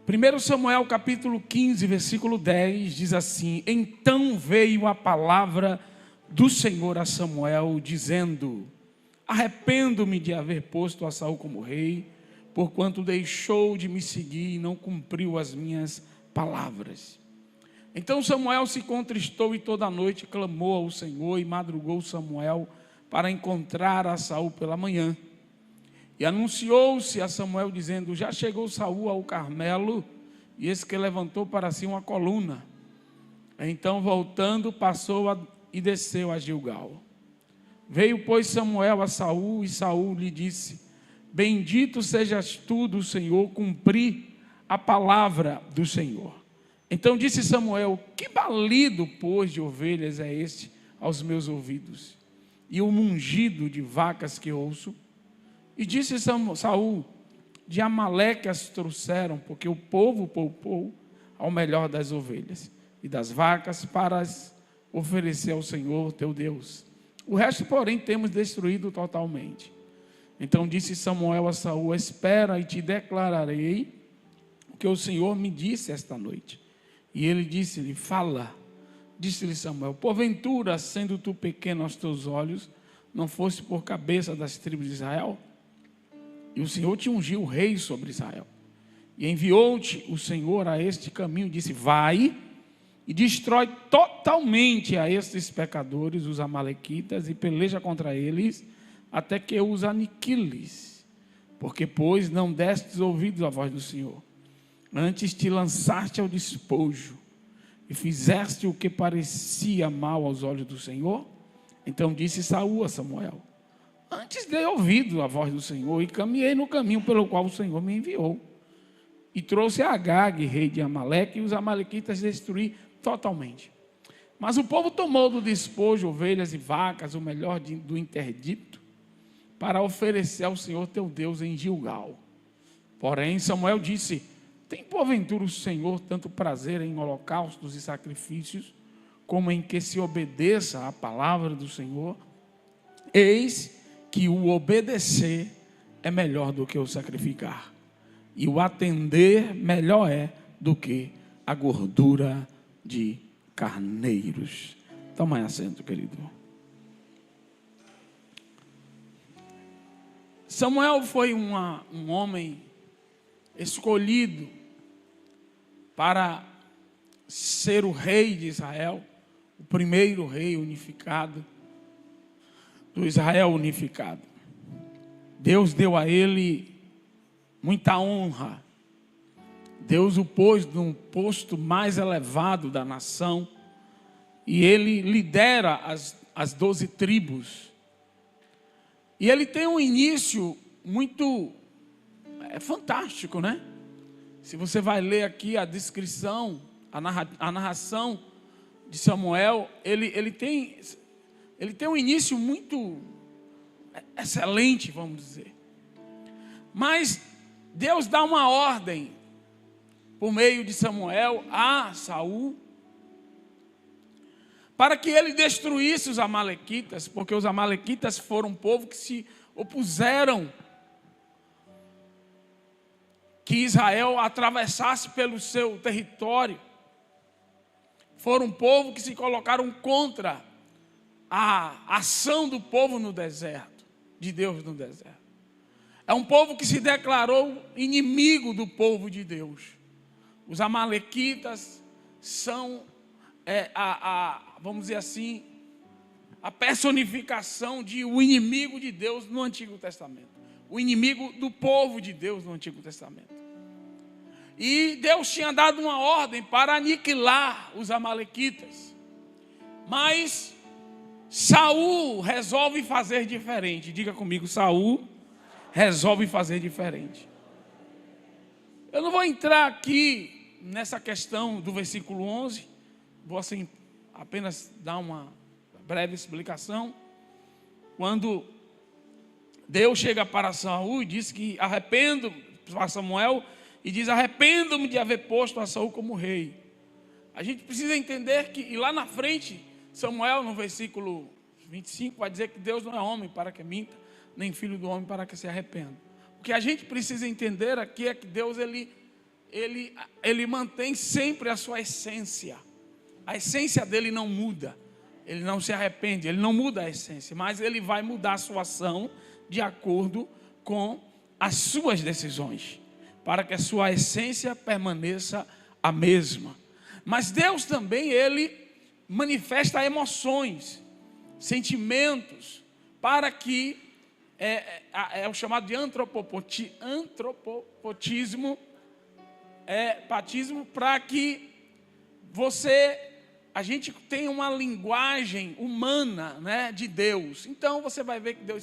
1 Samuel capítulo 15, versículo 10, diz assim: Então veio a palavra do Senhor a Samuel, dizendo: Arrependo-me de haver posto a Saul como rei, porquanto deixou de me seguir e não cumpriu as minhas palavras. Então Samuel se contristou e toda a noite clamou ao Senhor, e madrugou Samuel para encontrar a Saul pela manhã. E anunciou-se a Samuel dizendo: Já chegou Saul ao Carmelo, e eis que levantou para si uma coluna. Então, voltando, passou e desceu a Gilgal. Veio, pois, Samuel a Saul, e Saul lhe disse: Bendito sejas tu do Senhor, cumpri a palavra do Senhor. Então disse Samuel: Que balido, pois, de ovelhas é este aos meus ouvidos, e o mungido de vacas que ouço? E disse Saul: De Amaleque as trouxeram, porque o povo poupou ao melhor das ovelhas e das vacas para as oferecer ao Senhor teu Deus. O resto, porém, temos destruído totalmente. Então disse Samuel a Saul: Espera e te declararei o que o Senhor me disse esta noite. E ele disse-lhe: Fala. Disse-lhe Samuel: Porventura, sendo tu pequeno aos teus olhos, não foste por cabeça das tribos de Israel? E o Senhor te ungiu rei sobre Israel. E enviou-te o Senhor a este caminho, disse: Vai e destrói totalmente a estes pecadores, os amalequitas, e peleja contra eles, até que os aniquiles. Porque, pois, não destes ouvidos à voz do Senhor, antes te lançaste ao despojo, e fizeste o que parecia mal aos olhos do Senhor. Então disse Saul a Samuel: Antes dei ouvido à voz do Senhor, e caminhei no caminho pelo qual o Senhor me enviou. E trouxe a Agag, rei de Amaleque, e os amalequitas destruí totalmente. Mas o povo tomou do despojo ovelhas e vacas, o melhor do interdito, para oferecer ao Senhor teu Deus em Gilgal. Porém Samuel disse: Tem porventura o Senhor tanto prazer em holocaustos e sacrifícios, como em que se obedeça à palavra do Senhor? Eis que o obedecer é melhor do que o sacrificar, e o atender melhor é do que a gordura de carneiros. Toma assento, querido. Samuel foi um homem escolhido para ser o rei de Israel, o primeiro rei unificado, do Israel unificado. Deus deu a ele muita honra. Deus o pôs num posto mais elevado da nação, e ele lidera as 12 tribos. E ele tem um início muito fantástico, né? Se você vai ler aqui a descrição, a narração de Samuel, ele tem um início muito excelente, vamos dizer. Mas Deus dá uma ordem por meio de Samuel a Saul, para que ele destruísse os amalequitas, porque os amalequitas foram um povo que se opuseram que Israel atravessasse pelo seu território. Foram um povo que se colocaram contra a ação do povo no deserto, de Deus no deserto. É um povo que se declarou inimigo do povo de Deus. Os amalequitas são, vamos dizer assim, a personificação de o inimigo de Deus no Antigo Testamento. O inimigo do povo de Deus no Antigo Testamento. E Deus tinha dado uma ordem para aniquilar os amalequitas. Mas Saul resolve fazer diferente. Diga comigo: Saul resolve fazer diferente. Eu não vou entrar aqui nessa questão do versículo 11. Vou assim apenas dar uma breve explicação. Quando Deus chega para Saul e diz que para Samuel, e diz: arrependo-me de haver posto a Saul como rei. A gente precisa entender que, e lá na frente, Samuel, no versículo 25, vai dizer que Deus não é homem para que minta, nem filho do homem para que se arrependa. O que a gente precisa entender aqui é que Deus, ele ele mantém sempre a sua essência. A essência dele não muda. Ele não se arrepende, ele não muda a essência, mas ele vai mudar a sua ação de acordo com as suas decisões, para que a sua essência permaneça a mesma. Mas Deus também, ele manifesta emoções, sentimentos, para que é o chamado de antropotismo, patismo, para que a gente tenha uma linguagem humana, né, de Deus. Então você vai ver que o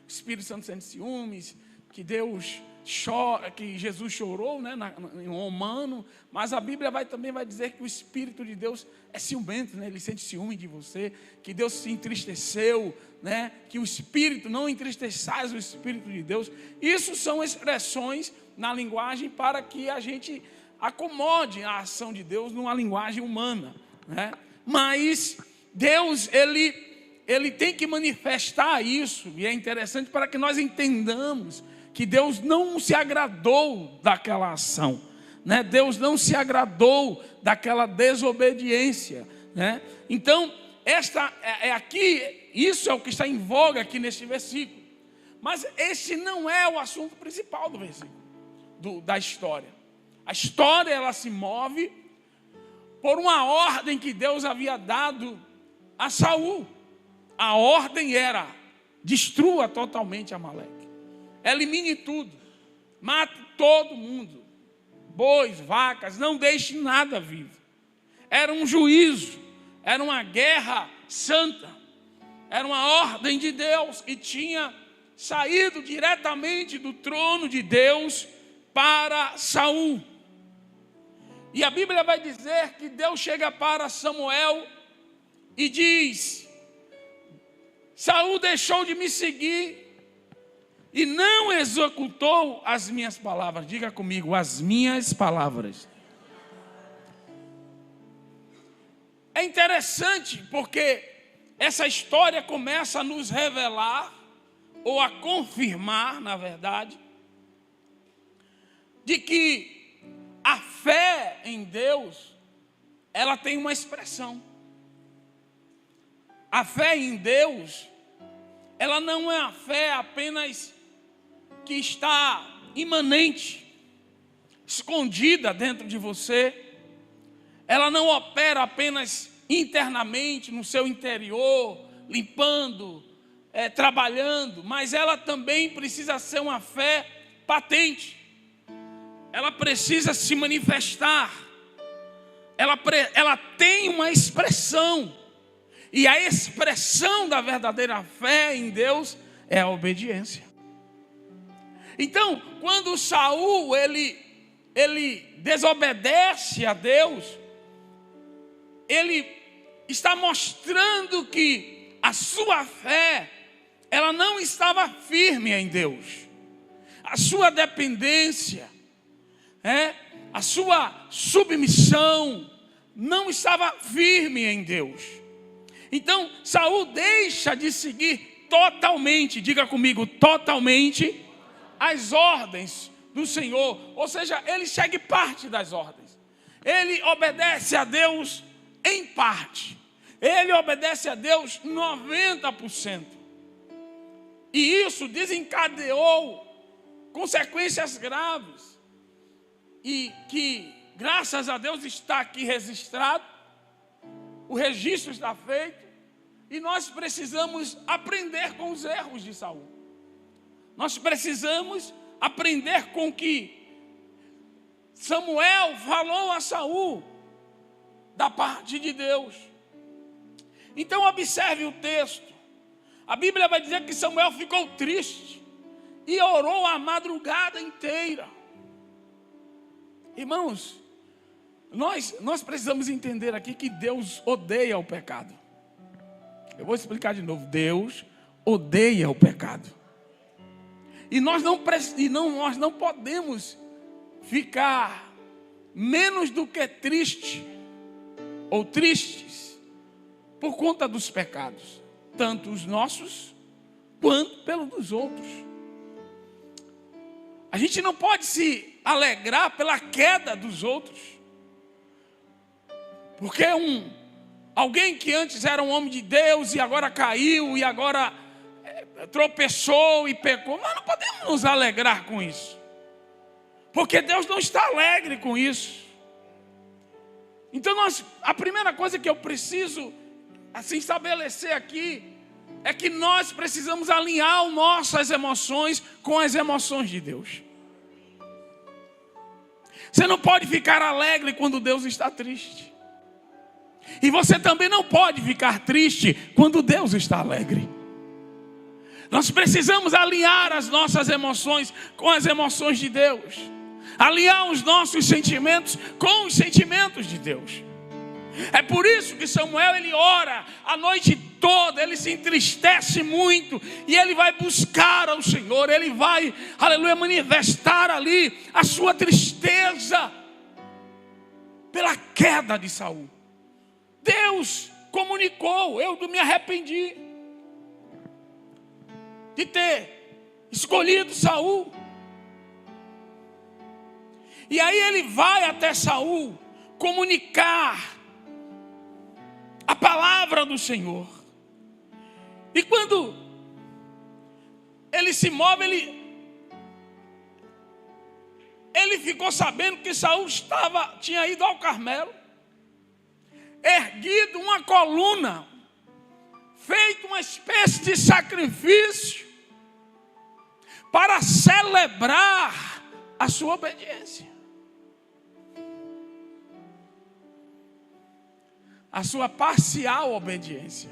Espírito Santo sente ciúmes, que Deus chora, que Jesus chorou, né, em humano, mas a Bíblia também vai dizer que o Espírito de Deus é ciumento, né, ele sente ciúme de você, que Deus se entristeceu, né, que o Espírito, não entristeçais o Espírito de Deus. Isso são expressões na linguagem para que a gente acomode a ação de Deus numa linguagem humana, né? Mas Deus, ele tem que manifestar isso, e é interessante para que nós entendamos que Deus não se agradou daquela ação, né? Deus não se agradou daquela desobediência, né? Então, isso é o que está em voga aqui neste versículo. Mas esse não é o assunto principal do versículo, da história. A história, ela se move por uma ordem que Deus havia dado a Saul. A ordem era: destrua totalmente Amaleque, elimine tudo, mate todo mundo, bois, vacas, não deixe nada vivo. Era um juízo, era uma guerra santa, era uma ordem de Deus que tinha saído diretamente do trono de Deus para Saul. E a Bíblia vai dizer que Deus chega para Samuel e diz: Saul deixou de me seguir e não executou as minhas palavras. Diga comigo, as minhas palavras. É interessante porque essa história começa a nos revelar, ou a confirmar, na verdade, de que a fé em Deus, ela tem uma expressão. A fé em Deus, ela não é a fé apenas que está imanente, escondida dentro de você. Ela não opera apenas internamente, no seu interior, limpando, trabalhando, mas ela também precisa ser uma fé patente. Ela precisa se manifestar, ela tem uma expressão, e a expressão da verdadeira fé em Deus é a obediência. Então, quando Saul ele desobedece a Deus, ele está mostrando que a sua fé, ela não estava firme em Deus, a sua dependência, a sua submissão não estava firme em Deus. Então Saul deixa de seguir totalmente, diga comigo, totalmente, as ordens do Senhor. Ou seja, ele segue parte das ordens, ele obedece a Deus em parte, ele obedece a Deus 90%. E isso desencadeou consequências graves, e que, graças a Deus, está aqui registrado, o registro está feito, e nós precisamos aprender com os erros de Saul. Nós precisamos aprender com o que Samuel falou a Saul, da parte de Deus. Então observe o texto. A Bíblia vai dizer que Samuel ficou triste e orou a madrugada inteira. Irmãos, nós precisamos entender aqui que Deus odeia o pecado. Eu vou explicar de novo. Deus odeia o pecado. E nós não podemos ficar menos do que triste ou tristes por conta dos pecados, tanto os nossos quanto pelos dos outros. A gente não pode se alegrar pela queda dos outros. Porque alguém que antes era um homem de Deus e agora caiu e agora tropeçou e pecou, nós não podemos nos alegrar com isso. Porque Deus não está alegre com isso. Então a primeira coisa que eu preciso assim estabelecer aqui é que nós precisamos alinhar nossas emoções com as emoções de Deus. Você não pode ficar alegre quando Deus está triste. E você também não pode ficar triste quando Deus está alegre. Nós precisamos alinhar as nossas emoções com as emoções de Deus. Alinhar os nossos sentimentos com os sentimentos de Deus. É por isso que Samuel, ele ora a noite toda, ele se entristece muito e ele vai buscar ao Senhor, ele vai, aleluia, manifestar ali a sua tristeza pela queda de Saul. Deus comunicou: eu me arrependi de ter escolhido Saul. E aí ele vai até Saul comunicar a palavra do Senhor. E quando ele se move, ele ficou sabendo que Saul tinha ido ao Carmelo, erguido uma coluna, feito uma espécie de sacrifício para celebrar a sua obediência, a sua parcial obediência.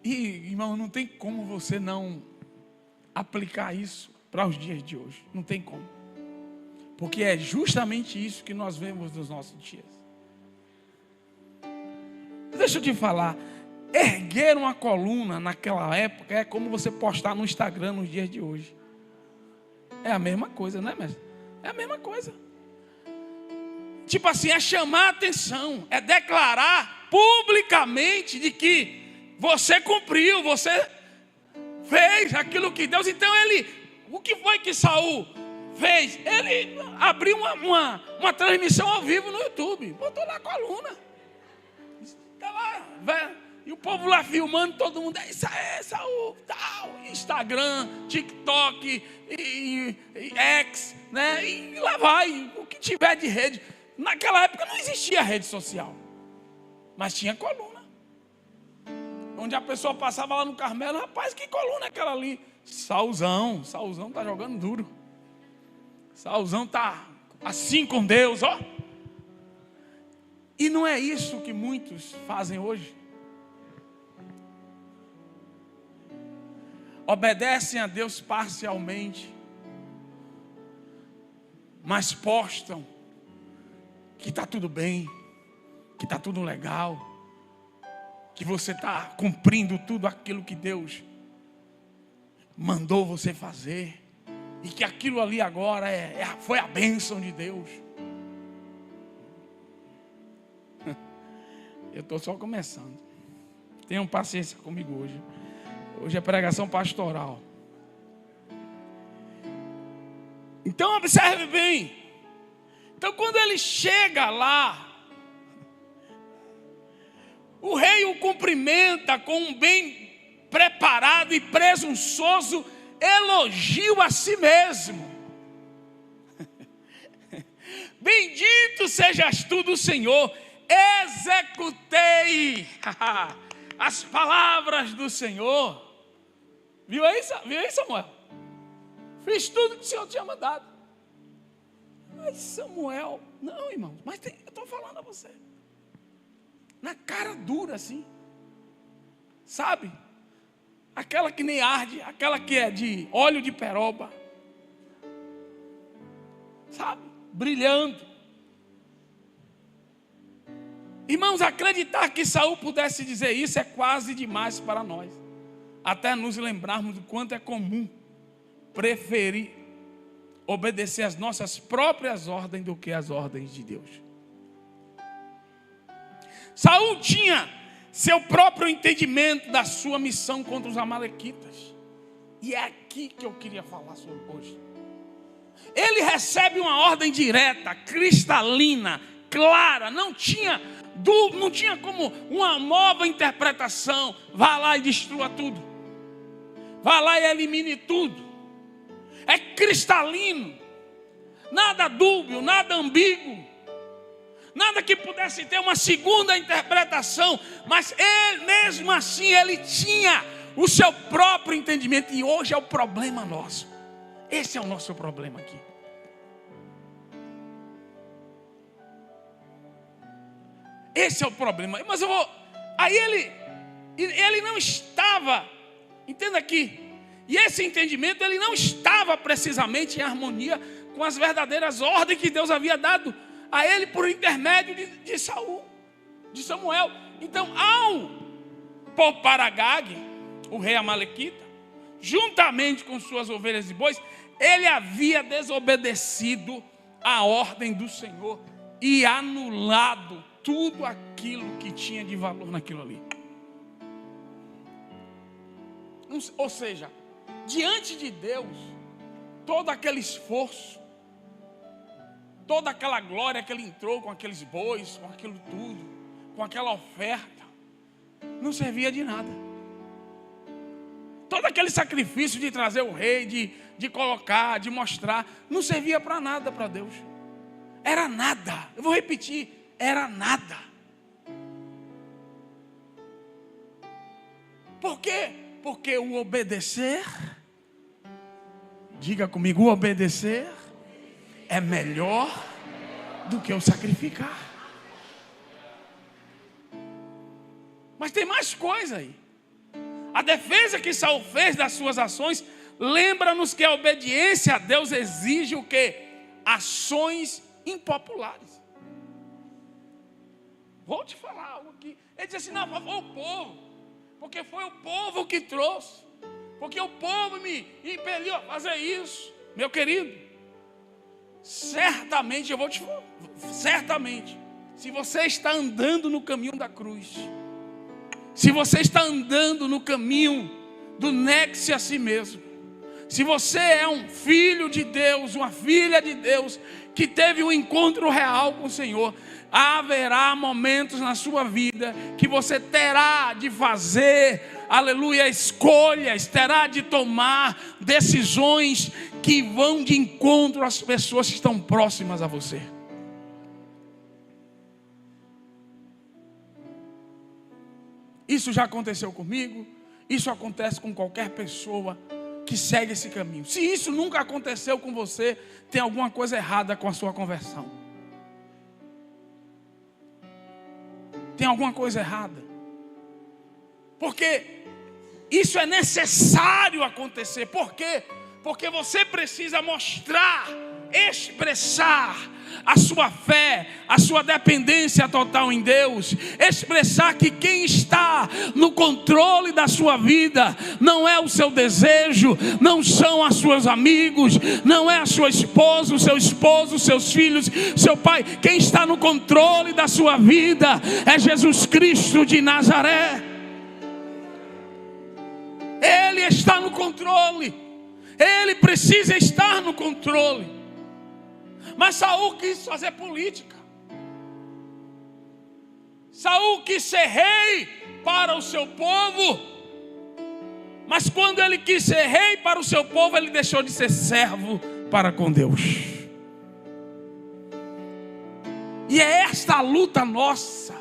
E, irmão, não tem como você não aplicar isso para os dias de hoje. Não tem como. Porque é justamente isso que nós vemos nos nossos dias. Deixa eu te falar. Erguer uma coluna naquela época é como você postar no Instagram nos dias de hoje. É a mesma coisa, né, mestre? É a mesma coisa. Tipo assim, é chamar a atenção, é declarar publicamente de que você cumpriu, você fez aquilo que Deus. Então o que foi que Saul fez? Ele abriu uma transmissão ao vivo no YouTube, botou lá a coluna, está lá, velho, e o povo lá filmando, todo mundo, isso aí, Saul, tal, Instagram, TikTok, e X, né? E lá vai, o que tiver de rede. Naquela época não existia rede social, mas tinha coluna. Onde a pessoa passava lá no Carmelo, rapaz, que coluna é aquela ali? Saulzão tá jogando duro. Saulzão tá assim com Deus, ó. E não é isso que muitos fazem hoje. Obedecem a Deus parcialmente, mas postam que está tudo bem, que está tudo legal, que você está cumprindo tudo aquilo que Deus mandou você fazer, e que aquilo ali agora foi a bênção de Deus. Eu estou só começando. Tenham paciência comigo hoje. Hoje é pregação pastoral. Então observe bem. Então quando ele chega lá, o rei o cumprimenta com um bem preparado e presunçoso elogio a si mesmo. Bendito sejas tu do Senhor, executei as palavras do Senhor. Viu aí, Samuel? Fiz tudo que o Senhor tinha mandado. Mas Samuel, não, irmão, mas eu estou falando a você, na cara dura assim, sabe? Aquela que nem arde, aquela que é de óleo de peroba, sabe? Brilhando. Irmãos, acreditar que Saul pudesse dizer isso é quase demais para nós, até nos lembrarmos do quanto é comum preferir obedecer às nossas próprias ordens do que às ordens de Deus. Saul tinha seu próprio entendimento da sua missão contra os amalequitas, e é aqui que eu queria falar sobre hoje. Ele recebe uma ordem direta, cristalina, clara, não tinha como uma nova interpretação. Vá lá e destrua tudo. Vá lá e elimine tudo. É cristalino. Nada dúbio, nada ambíguo. Nada que pudesse ter uma segunda interpretação. Mas ele, mesmo assim, ele tinha o seu próprio entendimento. E hoje é o problema nosso. Esse é o nosso problema aqui. Esse é o problema. Mas eu vou... Aí ele não estava... Entenda aqui. E esse entendimento, ele não estava precisamente em harmonia com as verdadeiras ordens que Deus havia dado a ele por intermédio de Samuel. Então, ao poupar Agag, o rei amalequita, juntamente com suas ovelhas e bois, ele havia desobedecido a ordem do Senhor e anulado tudo aquilo que tinha de valor naquilo ali. Ou seja, diante de Deus, todo aquele esforço, toda aquela glória que ele entrou com aqueles bois, com aquilo tudo, com aquela oferta, não servia de nada. Todo aquele sacrifício de trazer o rei, de colocar, de mostrar, não servia para nada para Deus. Era nada. Eu vou repetir, era nada. Por quê? Porque o obedecer, diga comigo, o obedecer é melhor do que o sacrificar. Mas tem mais coisa aí. A defesa que Saul fez das suas ações lembra-nos que a obediência a Deus exige o quê? Ações impopulares. Vou te falar algo aqui. Ele disse assim, não, foi o povo. Porque foi o povo que trouxe. Porque o povo me impeliu a fazer isso. Meu querido, certamente, eu vou te falar, certamente, se você está andando no caminho da cruz, se você está andando no caminho do negue-se a si mesmo, se você é um filho de Deus, uma filha de Deus, que teve um encontro real com o Senhor, haverá momentos na sua vida que você terá de fazer, aleluia, escolhas, terá de tomar decisões que vão de encontro às pessoas que estão próximas a você. Isso já aconteceu comigo, isso acontece com qualquer pessoa que segue esse caminho. Se isso nunca aconteceu com você, tem alguma coisa errada com a sua conversão. Tem alguma coisa errada. Porque isso é necessário acontecer. Por quê? Porque você precisa mostrar, expressar a sua fé, a sua dependência total em Deus, expressar que quem está no controle da sua vida não é o seu desejo, não são os seus amigos, não é a sua esposa, o seu esposo, os seus filhos, seu pai. Quem está no controle da sua vida é Jesus Cristo de Nazaré. Ele está no controle. Ele precisa estar no controle. Mas Saul quis fazer política. Saul quis ser rei para o seu povo. Mas quando ele quis ser rei para o seu povo, ele deixou de ser servo para com Deus. E é esta a luta nossa.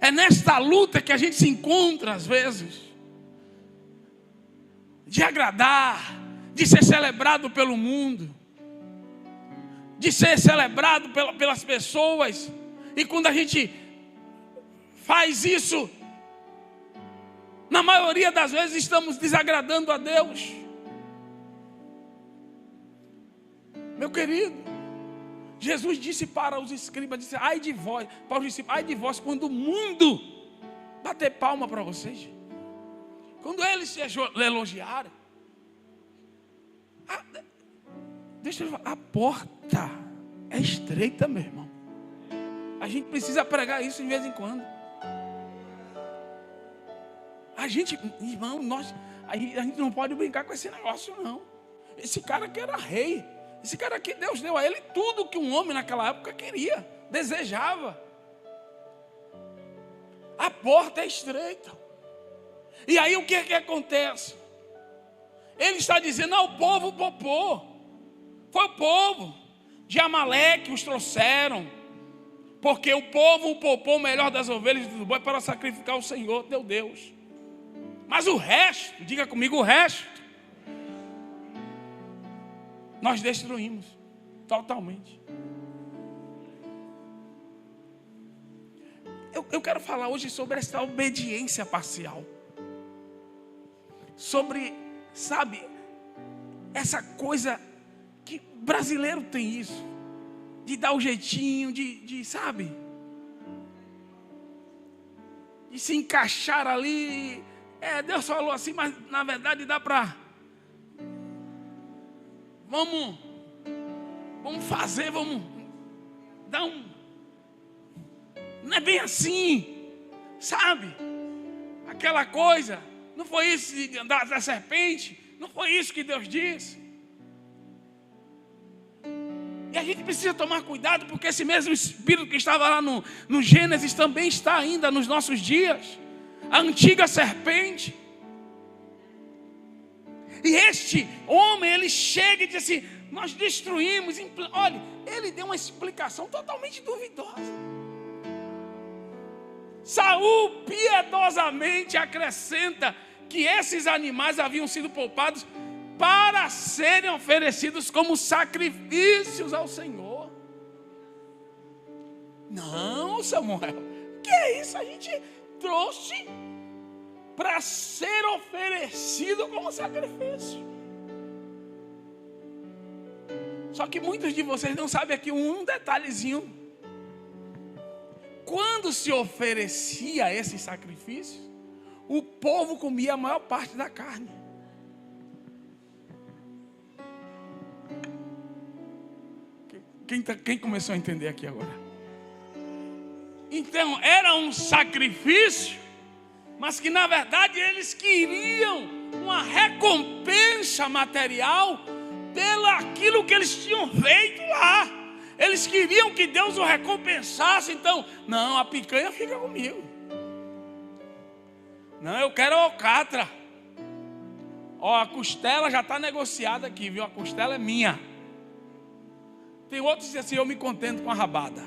É nesta luta que a gente se encontra às vezes. De agradar, de ser celebrado pelo mundo, de ser celebrado pelas pessoas. E quando a gente faz isso, na maioria das vezes estamos desagradando a Deus. Meu querido, Jesus disse para os escribas, disse, ai de vós, para os discípulos, ai de vós quando o mundo bater palma para vocês. Quando eles se elogiarem, deixa eu falar, a porta é estreita, meu irmão. A gente precisa pregar isso de vez em quando. A gente, irmão, a gente não pode brincar com esse negócio, não. Esse cara aqui era rei. Esse cara aqui, Deus deu a ele tudo que um homem naquela época queria, desejava. A porta é estreita. E aí o que é que acontece? Ele está dizendo ao povo popô. Foi o povo de Amaleque os trouxeram. Porque o povo popou o melhor das ovelhas e do boi para sacrificar ao Senhor, teu Deus. Mas o resto, diga comigo, o resto, nós destruímos totalmente. Eu quero falar hoje sobre essa obediência parcial. Sobre, sabe, essa coisa que brasileiro tem isso. De dar o jeitinho, sabe? De se encaixar ali. Deus falou assim, mas na verdade dá para... Vamos fazer, vamos dar um... Não é bem assim, sabe? Aquela coisa, não foi isso da serpente, não foi isso que Deus disse. E a gente precisa tomar cuidado, porque esse mesmo espírito que estava lá no Gênesis também está ainda nos nossos dias. A antiga serpente. E este homem, ele chega e diz assim, nós destruímos. Olha, ele deu uma explicação totalmente duvidosa. Saul piedosamente acrescenta que esses animais haviam sido poupados para serem oferecidos como sacrifícios ao Senhor. Não, Samuel, que é isso? A gente trouxe para ser oferecido como sacrifício. Só que muitos de vocês não sabem aqui um detalhezinho. Quando se oferecia esse sacrifício, o povo comia a maior parte da carne. Quem começou a entender aqui agora? Então, era um sacrifício, mas que na verdade eles queriam uma recompensa material pelo aquilo que eles tinham feito lá. Eles queriam que Deus o recompensasse. Então, não, a picanha fica comigo. Não, eu quero a alcatra. Ó, a costela já está negociada aqui, viu? A costela é minha. Tem outros que dizem assim, eu me contento com a rabada.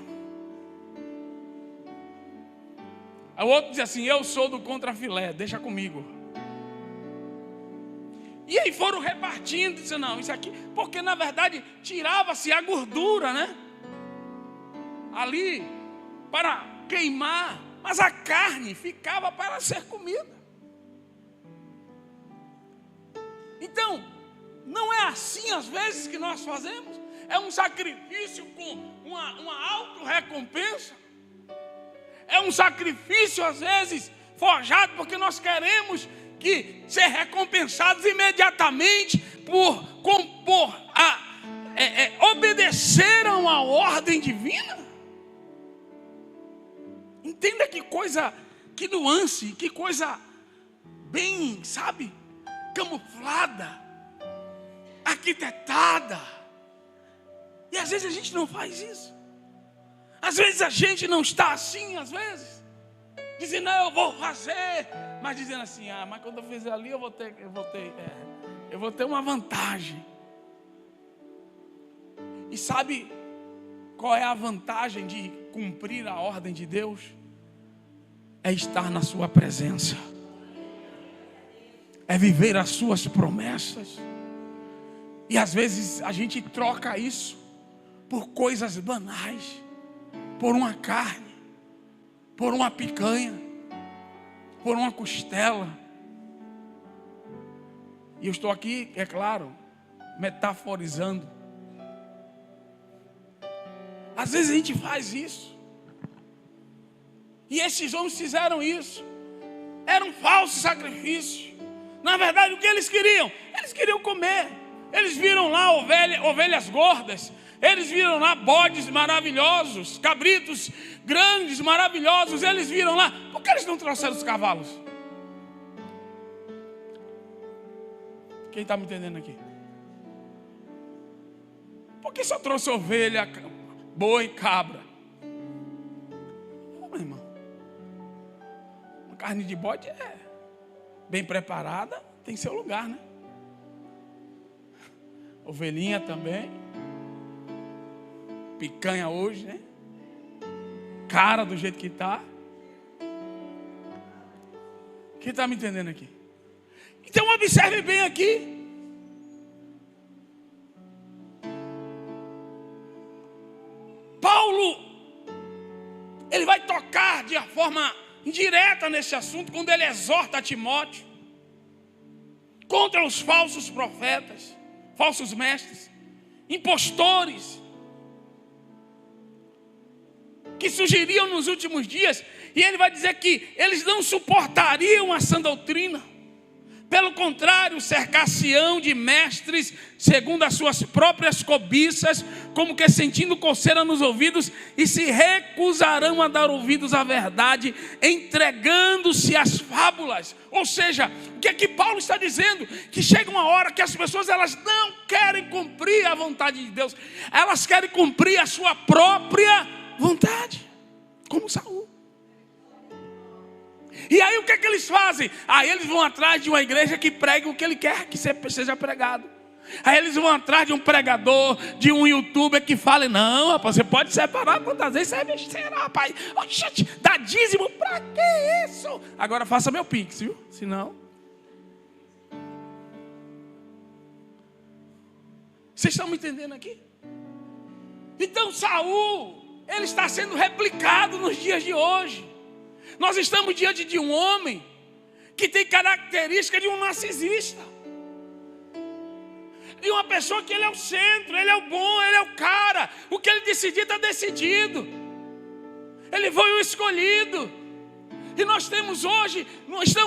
O outro diz assim, eu sou do contrafilé, deixa comigo. E aí foram repartindo, dizendo, não, isso aqui, porque na verdade tirava-se a gordura, né? Ali, para queimar, mas a carne ficava para ser comida. Então, não é assim às vezes que nós fazemos? É um sacrifício com uma auto-recompensa. É um sacrifício às vezes forjado porque nós queremos ser recompensados imediatamente por obedeceram à ordem divina. Entenda que coisa, que nuance, que coisa bem, sabe, camuflada, arquitetada. E às vezes a gente não faz isso. Às vezes a gente não está assim, às vezes dizendo, não, eu vou fazer, mas dizendo assim, mas quando eu fizer ali eu vou ter uma vantagem. E sabe qual é a vantagem de cumprir a ordem de Deus? É estar na sua presença, é viver as suas promessas. E às vezes a gente troca isso por coisas banais, por uma carne, por uma picanha, por uma costela. E eu estou aqui, é claro, metaforizando. Às vezes a gente faz isso. E esses homens fizeram isso. Era um falso sacrifício. Na verdade, o que eles queriam? Eles queriam comer. Eles viram lá ovelhas gordas. Eles viram lá bodes maravilhosos, cabritos grandes, maravilhosos. Eles viram lá. Por que eles não trouxeram os cavalos? Quem está me entendendo aqui? Por que só trouxe ovelha, boi, cabra? Meu irmão, uma carne de bode é bem preparada, tem seu lugar, né? Ovelhinha também. Picanha hoje, né? Cara do jeito que está. Quem está me entendendo aqui? Então observe bem aqui. Paulo, ele vai tocar de forma indireta nesse assunto, quando ele exorta a Timóteo contra os falsos profetas, falsos mestres, impostores, que surgiriam nos últimos dias. E ele vai dizer que eles não suportariam a sã doutrina. Pelo contrário, cercar-se-ão de mestres segundo as suas próprias cobiças, como que sentindo coceira nos ouvidos, e se recusarão a dar ouvidos à verdade, entregando-se às fábulas. Ou seja, o que é que Paulo está dizendo? Que chega uma hora que as pessoas, elas não querem cumprir a vontade de Deus, elas querem cumprir a sua própria vontade, como Saul. E aí o que é que eles fazem? Aí eles vão atrás de uma igreja que pregue o que ele quer que seja pregado. Aí eles vão atrás de um pregador, de um youtuber que fale: não, rapaz, você pode separar quantas vezes você besteira, rapaz. Oxente, dá dízimo, pra que isso? Agora faça meu pix, viu? Senão... Vocês estão me entendendo aqui? Então Saul, ele está sendo replicado nos dias de hoje. Nós estamos diante de um homem que tem característica de um narcisista, de uma pessoa que ele é o centro, ele é o bom, ele é o cara. O que ele decidir está decidido. Ele foi o escolhido. E nós estamos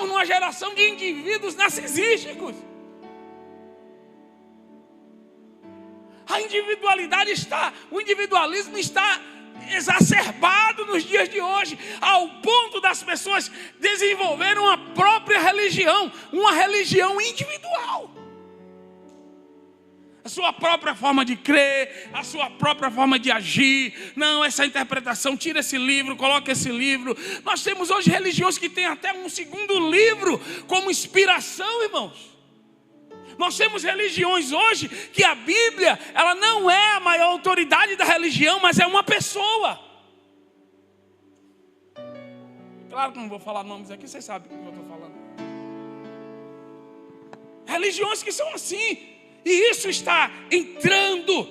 numa geração de indivíduos narcisísticos. A individualidade o individualismo está exacerbado nos dias de hoje, ao ponto das pessoas desenvolverem uma própria religião, uma religião individual. A sua própria forma de crer, a sua própria forma de agir. Não, essa interpretação, tira esse livro, coloca esse livro. Nós temos hoje religiões que têm até um segundo livro como inspiração, irmãos. Nós temos religiões hoje que a Bíblia, ela não é a maior autoridade da religião, mas é uma pessoa. Claro que não vou falar nomes aqui, vocês sabem do que eu estou falando. Religiões que são assim. E isso está entrando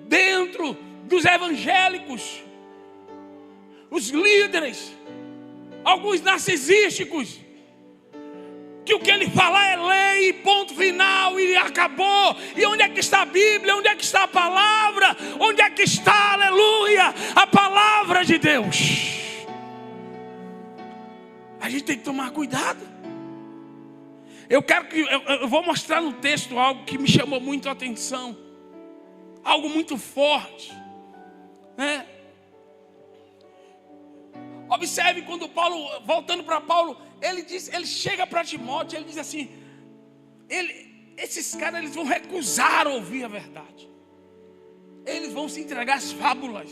dentro dos evangélicos. Os líderes, alguns narcisísticos, que o que ele falar é lei, ponto final, e acabou. E onde é que está a Bíblia? Onde é que está a palavra? Onde é que está, aleluia, a palavra de Deus? A gente tem que tomar cuidado. Eu vou mostrar no texto algo que me chamou muito a atenção, algo muito forte, né? Observe quando Paulo, voltando para Paulo, ele chega para Timóteo, ele diz assim: esses caras, eles vão recusar ouvir a verdade, eles vão se entregar às fábulas.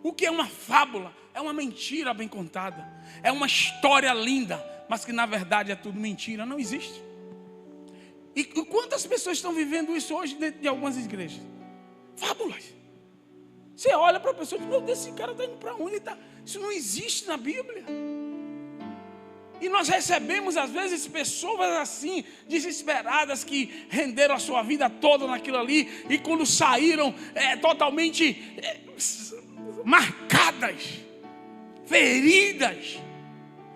O que é uma fábula? É uma mentira bem contada, é uma história linda, mas que na verdade é tudo mentira, não existe. E quantas pessoas estão vivendo isso hoje dentro de algumas igrejas? Fábulas. Você olha para a pessoa e diz: meu Deus, esse cara está indo para onde? Isso não existe na Bíblia. E nós recebemos às vezes pessoas assim, desesperadas, que renderam a sua vida toda naquilo ali, e quando saíram totalmente marcadas, feridas,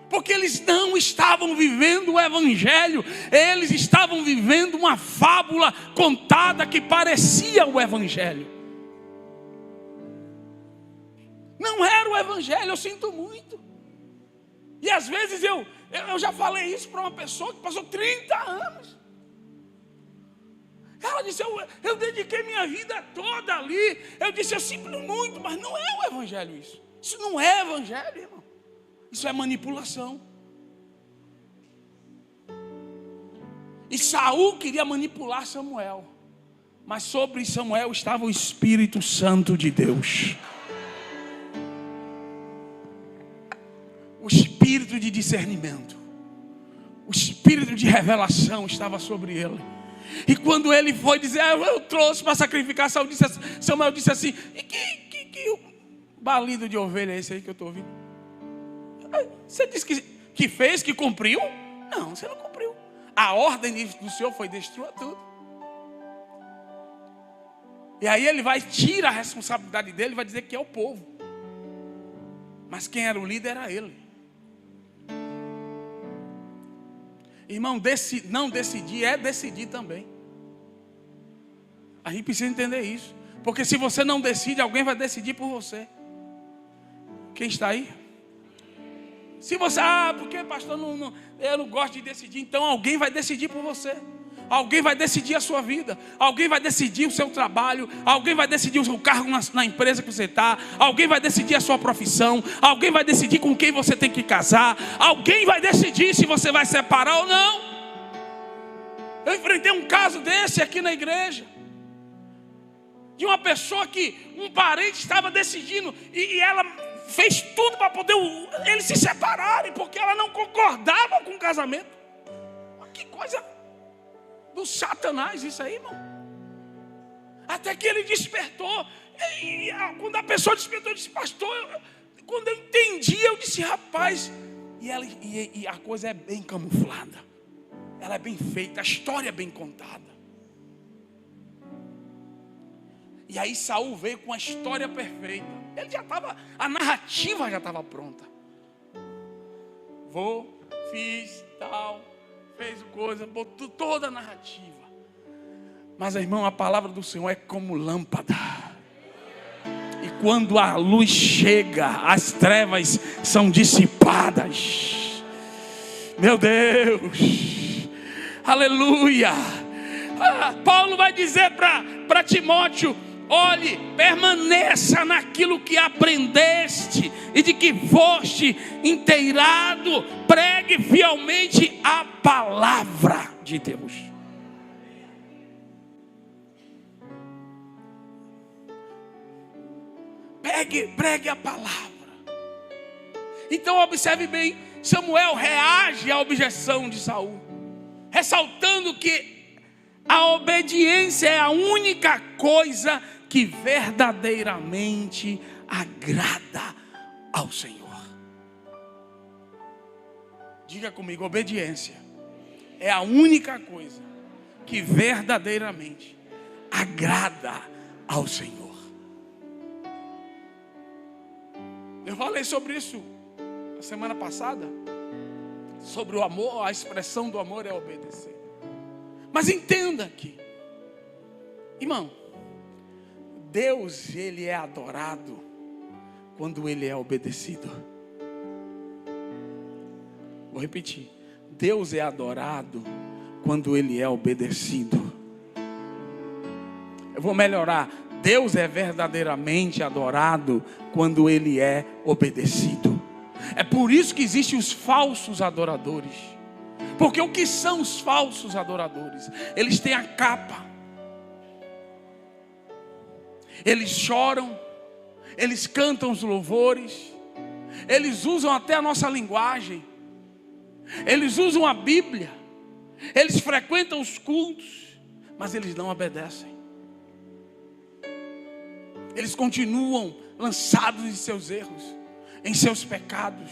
porque eles não estavam vivendo o evangelho, eles estavam vivendo uma fábula contada que parecia o evangelho. Não era o evangelho, eu sinto muito. E às vezes eu já falei isso para uma pessoa que passou 30 anos. Ela disse: eu dediquei minha vida toda ali. Eu disse: eu sinto muito, mas não é o evangelho isso. Isso não é evangelho, irmão. Isso é manipulação. E Saul queria manipular Samuel. Mas sobre Samuel estava o Espírito Santo de Deus. O espírito de discernimento, o espírito de revelação estava sobre ele. E quando ele foi dizer, eu trouxe para sacrificar, Samuel disse assim, e que balido de ovelha é esse aí que eu estou ouvindo? Você disse que fez, que cumpriu? Não, você não cumpriu. A ordem do Senhor foi destrua tudo. E aí ele tira a responsabilidade dele e vai dizer que é o povo. Mas quem era o líder era ele. Irmão, não decidir é decidir também. A gente precisa entender isso. Porque se você não decide, alguém vai decidir por você. Quem está aí? Se você, porque pastor, eu não gosto de decidir. Então alguém vai decidir por você. Alguém vai decidir a sua vida. Alguém vai decidir o seu trabalho. Alguém vai decidir o seu cargo na empresa que você está. Alguém vai decidir a sua profissão. Alguém vai decidir com quem você tem que casar. Alguém vai decidir se você vai separar ou não. Eu enfrentei um caso desse aqui na igreja. De uma pessoa que um parente estava decidindo. E ela fez tudo para poder eles se separarem. Porque ela não concordava com o casamento. Que coisa do Satanás isso aí, irmão. Até que ele despertou. E quando a pessoa despertou, eu disse, pastor, quando eu entendi, eu disse, rapaz. E a coisa é bem camuflada. Ela é bem feita, a história é bem contada. E aí Saul veio com a história perfeita. Ele já estava, a narrativa já estava pronta. Fiz, tal. Fez coisa, botou toda a narrativa. Mas, irmão, a palavra do Senhor é como lâmpada. E quando a luz chega, as trevas são dissipadas. Meu Deus, aleluia. Paulo vai dizer para Timóteo, olhe, permaneça naquilo que aprendeste e de que foste inteirado, pregue fielmente a palavra de Deus. Pregue a palavra. Então observe bem, Samuel reage à objeção de Saul, ressaltando que a obediência é a única coisa que verdadeiramente agrada ao Senhor. Diga comigo, obediência é a única coisa que verdadeiramente agrada ao Senhor. Eu falei sobre isso na semana passada, sobre o amor, a expressão do amor é obedecer. Mas entenda aqui, irmão, Deus, ele é adorado quando ele é obedecido. Vou repetir, Deus é adorado quando ele é obedecido. Eu vou melhorar, Deus é verdadeiramente adorado quando ele é obedecido. É por isso que existem os falsos adoradores. Porque o que são os falsos adoradores? Eles têm a capa. Eles choram. Eles cantam os louvores. Eles usam até a nossa linguagem. Eles usam a Bíblia. Eles frequentam os cultos. Mas eles não obedecem. Eles continuam lançados em seus erros, em seus pecados,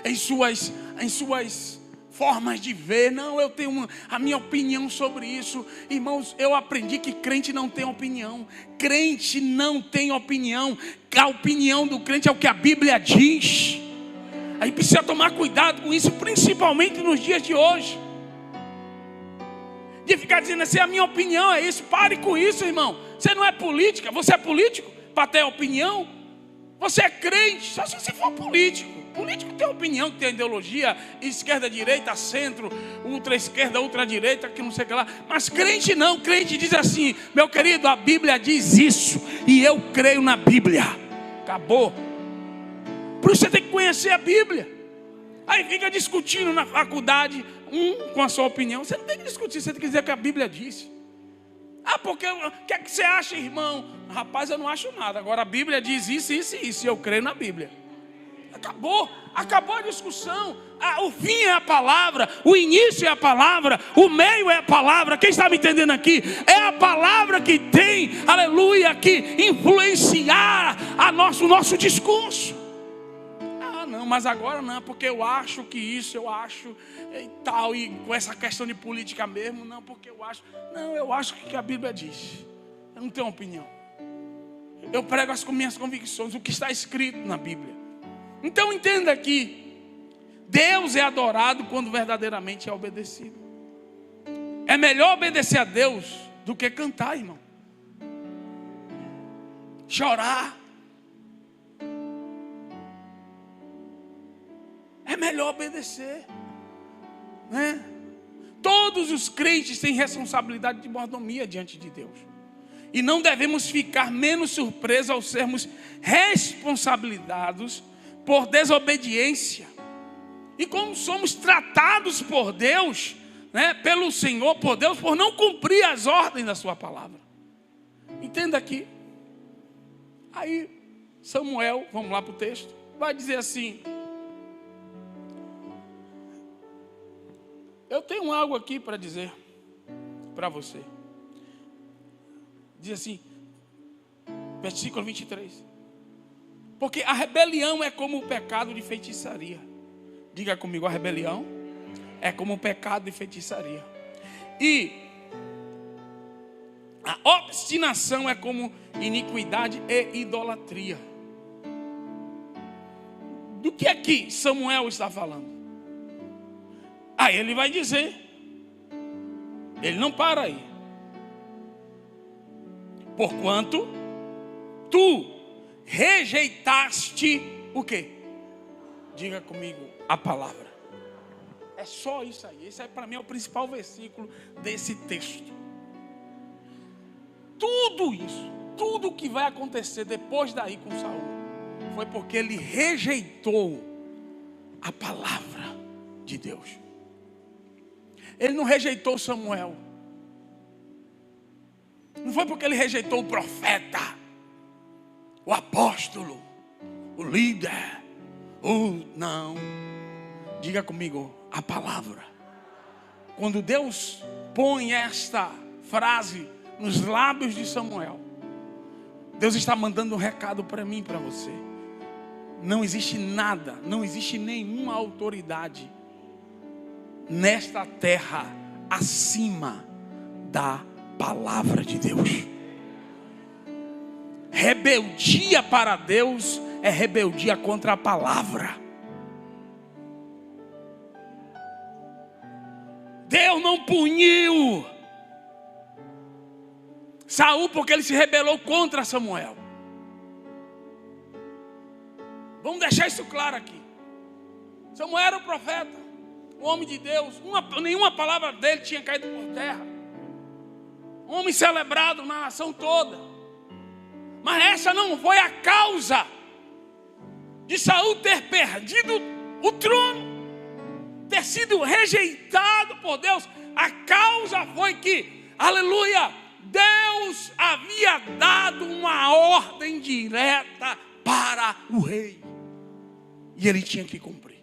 em suas formas de ver. Não, eu tenho a minha opinião sobre isso. Irmãos, eu aprendi que crente não tem opinião. Crente não tem opinião. A opinião do crente é o que a Bíblia diz. Aí precisa tomar cuidado com isso, principalmente nos dias de hoje. De ficar dizendo assim, a minha opinião é isso. Pare com isso, irmão. Você não é política. Você é político para ter opinião? Você é crente só se você for político. Político tem opinião, tem ideologia, esquerda, direita, centro, ultra esquerda, ultra direita, que não sei o que lá. Mas crente não, crente diz assim, meu querido, a Bíblia diz isso e eu creio na Bíblia. Acabou. Por isso você tem que conhecer a Bíblia. Aí fica discutindo na faculdade, com a sua opinião. Você não tem que discutir, você tem que dizer o que a Bíblia diz. Ah, porque o que é que você acha, irmão? Rapaz, eu não acho nada. Agora a Bíblia diz isso, isso e isso. E eu creio na Bíblia. Acabou a discussão. O fim é a palavra, o início é a palavra, o meio é a palavra. Quem está me entendendo aqui? É a palavra que tem, aleluia, que influenciar o nosso discurso. Não, mas agora não, porque eu acho que isso, eu acho e tal, e com essa questão de política mesmo, não, porque eu acho. Não, eu acho que a Bíblia diz. Eu não tenho opinião. Eu prego as minhas convicções, o que está escrito na Bíblia. Então entenda aqui, Deus é adorado quando verdadeiramente é obedecido. É melhor obedecer a Deus do que cantar, irmão. Chorar. É melhor obedecer, né? Todos os crentes têm responsabilidade de mordomia diante de Deus. E não devemos ficar menos surpresos ao sermos responsabilizados por desobediência. E como somos tratados por Deus, né, pelo Senhor, por Deus, por não cumprir as ordens da sua palavra. Entenda aqui. Aí Samuel, vamos lá para o texto, vai dizer assim: eu tenho algo aqui para dizer para você. Diz assim, versículo 23. Porque a rebelião é como o pecado de feitiçaria. Diga comigo, a rebelião é como o pecado de feitiçaria. E a obstinação é como iniquidade e idolatria. Do que é que Samuel está falando? Aí ele vai dizer, ele não para aí. Porquanto tu rejeitaste o quê? Diga comigo, a palavra. É só isso aí. Esse aí para mim é o principal versículo desse texto. Tudo isso, tudo que vai acontecer depois daí com Saul, foi porque ele rejeitou a palavra de Deus. Ele não rejeitou Samuel. Não foi porque ele rejeitou o profeta, o apóstolo, o líder. Não. Diga comigo, a palavra. Quando Deus põe esta frase nos lábios de Samuel, Deus está mandando um recado para mim e para você. Não existe nada, não existe nenhuma autoridade nesta terra acima da palavra de Deus. Rebeldia para Deus é rebeldia contra a palavra. Deus não puniu Saul porque ele se rebelou contra Samuel. Vamos deixar isso claro aqui. Samuel era o profeta, o homem de Deus. Nenhuma palavra dele tinha caído por terra. Um homem celebrado na nação toda. Mas essa não foi a causa de Saul ter perdido o trono, ter sido rejeitado por Deus. A causa foi que, aleluia, Deus havia dado uma ordem direta para o rei. E ele tinha que cumprir.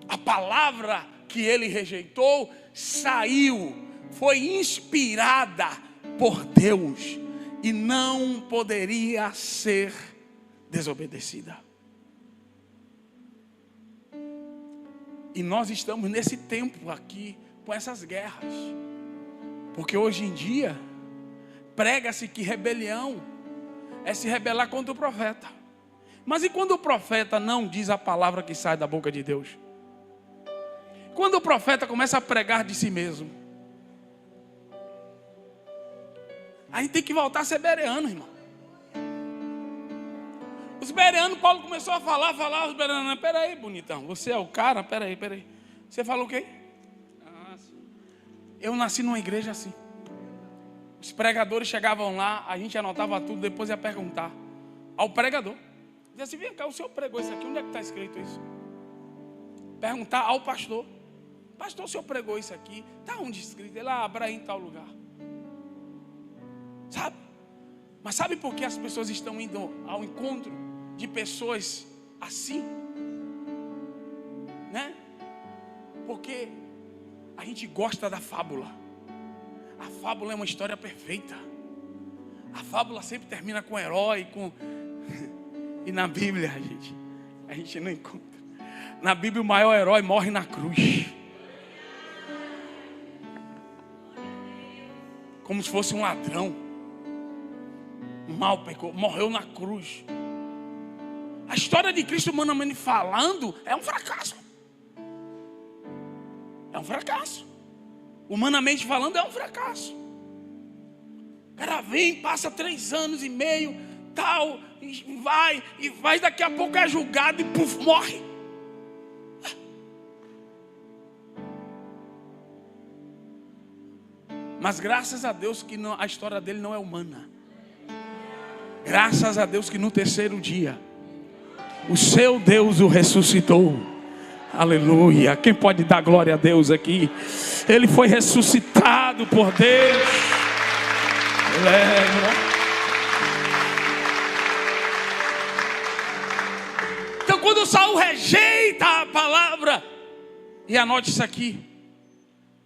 A palavra que ele rejeitou foi inspirada por Deus e não poderia ser desobedecida. E nós estamos nesse tempo aqui com essas guerras, porque hoje em dia prega-se que rebelião é se rebelar contra o profeta. Mas e quando o profeta não diz a palavra que sai da boca de Deus? Quando o profeta começa a pregar de si mesmo, a gente tem que voltar a ser bereano, irmão. Os bereanos, Paulo começou a falar, os bereanos, peraí, bonitão, você é o cara, peraí. Você falou o quê? Sim. Eu nasci numa igreja assim. Os pregadores chegavam lá, a gente anotava tudo, depois ia perguntar ao pregador. Dizia assim, vem cá, o senhor pregou isso aqui, onde é que está escrito isso? Perguntar ao pastor. Pastor, o senhor pregou isso aqui? Está onde escrito? Ele abra em tal lugar. Sabe? Mas sabe por que as pessoas estão indo ao encontro de pessoas assim? Né? Porque a gente gosta da fábula. A fábula é uma história perfeita. A fábula sempre termina com herói, E na Bíblia, a gente não encontra. Na Bíblia o maior herói morre na cruz. Como se fosse um ladrão. Mal pecou, morreu na cruz. A história de Cristo, humanamente falando, é um fracasso. É um fracasso. Humanamente falando, é um fracasso. O cara vem, passa 3 anos e meio, tal, e vai, daqui a pouco é julgado e puf, morre. Mas graças a Deus que a história dele não é humana. Graças a Deus que no 3º dia o seu Deus o ressuscitou. Aleluia. Quem pode dar glória a Deus aqui? Ele foi ressuscitado por Deus. Então quando Saul rejeita a palavra, e anote isso aqui,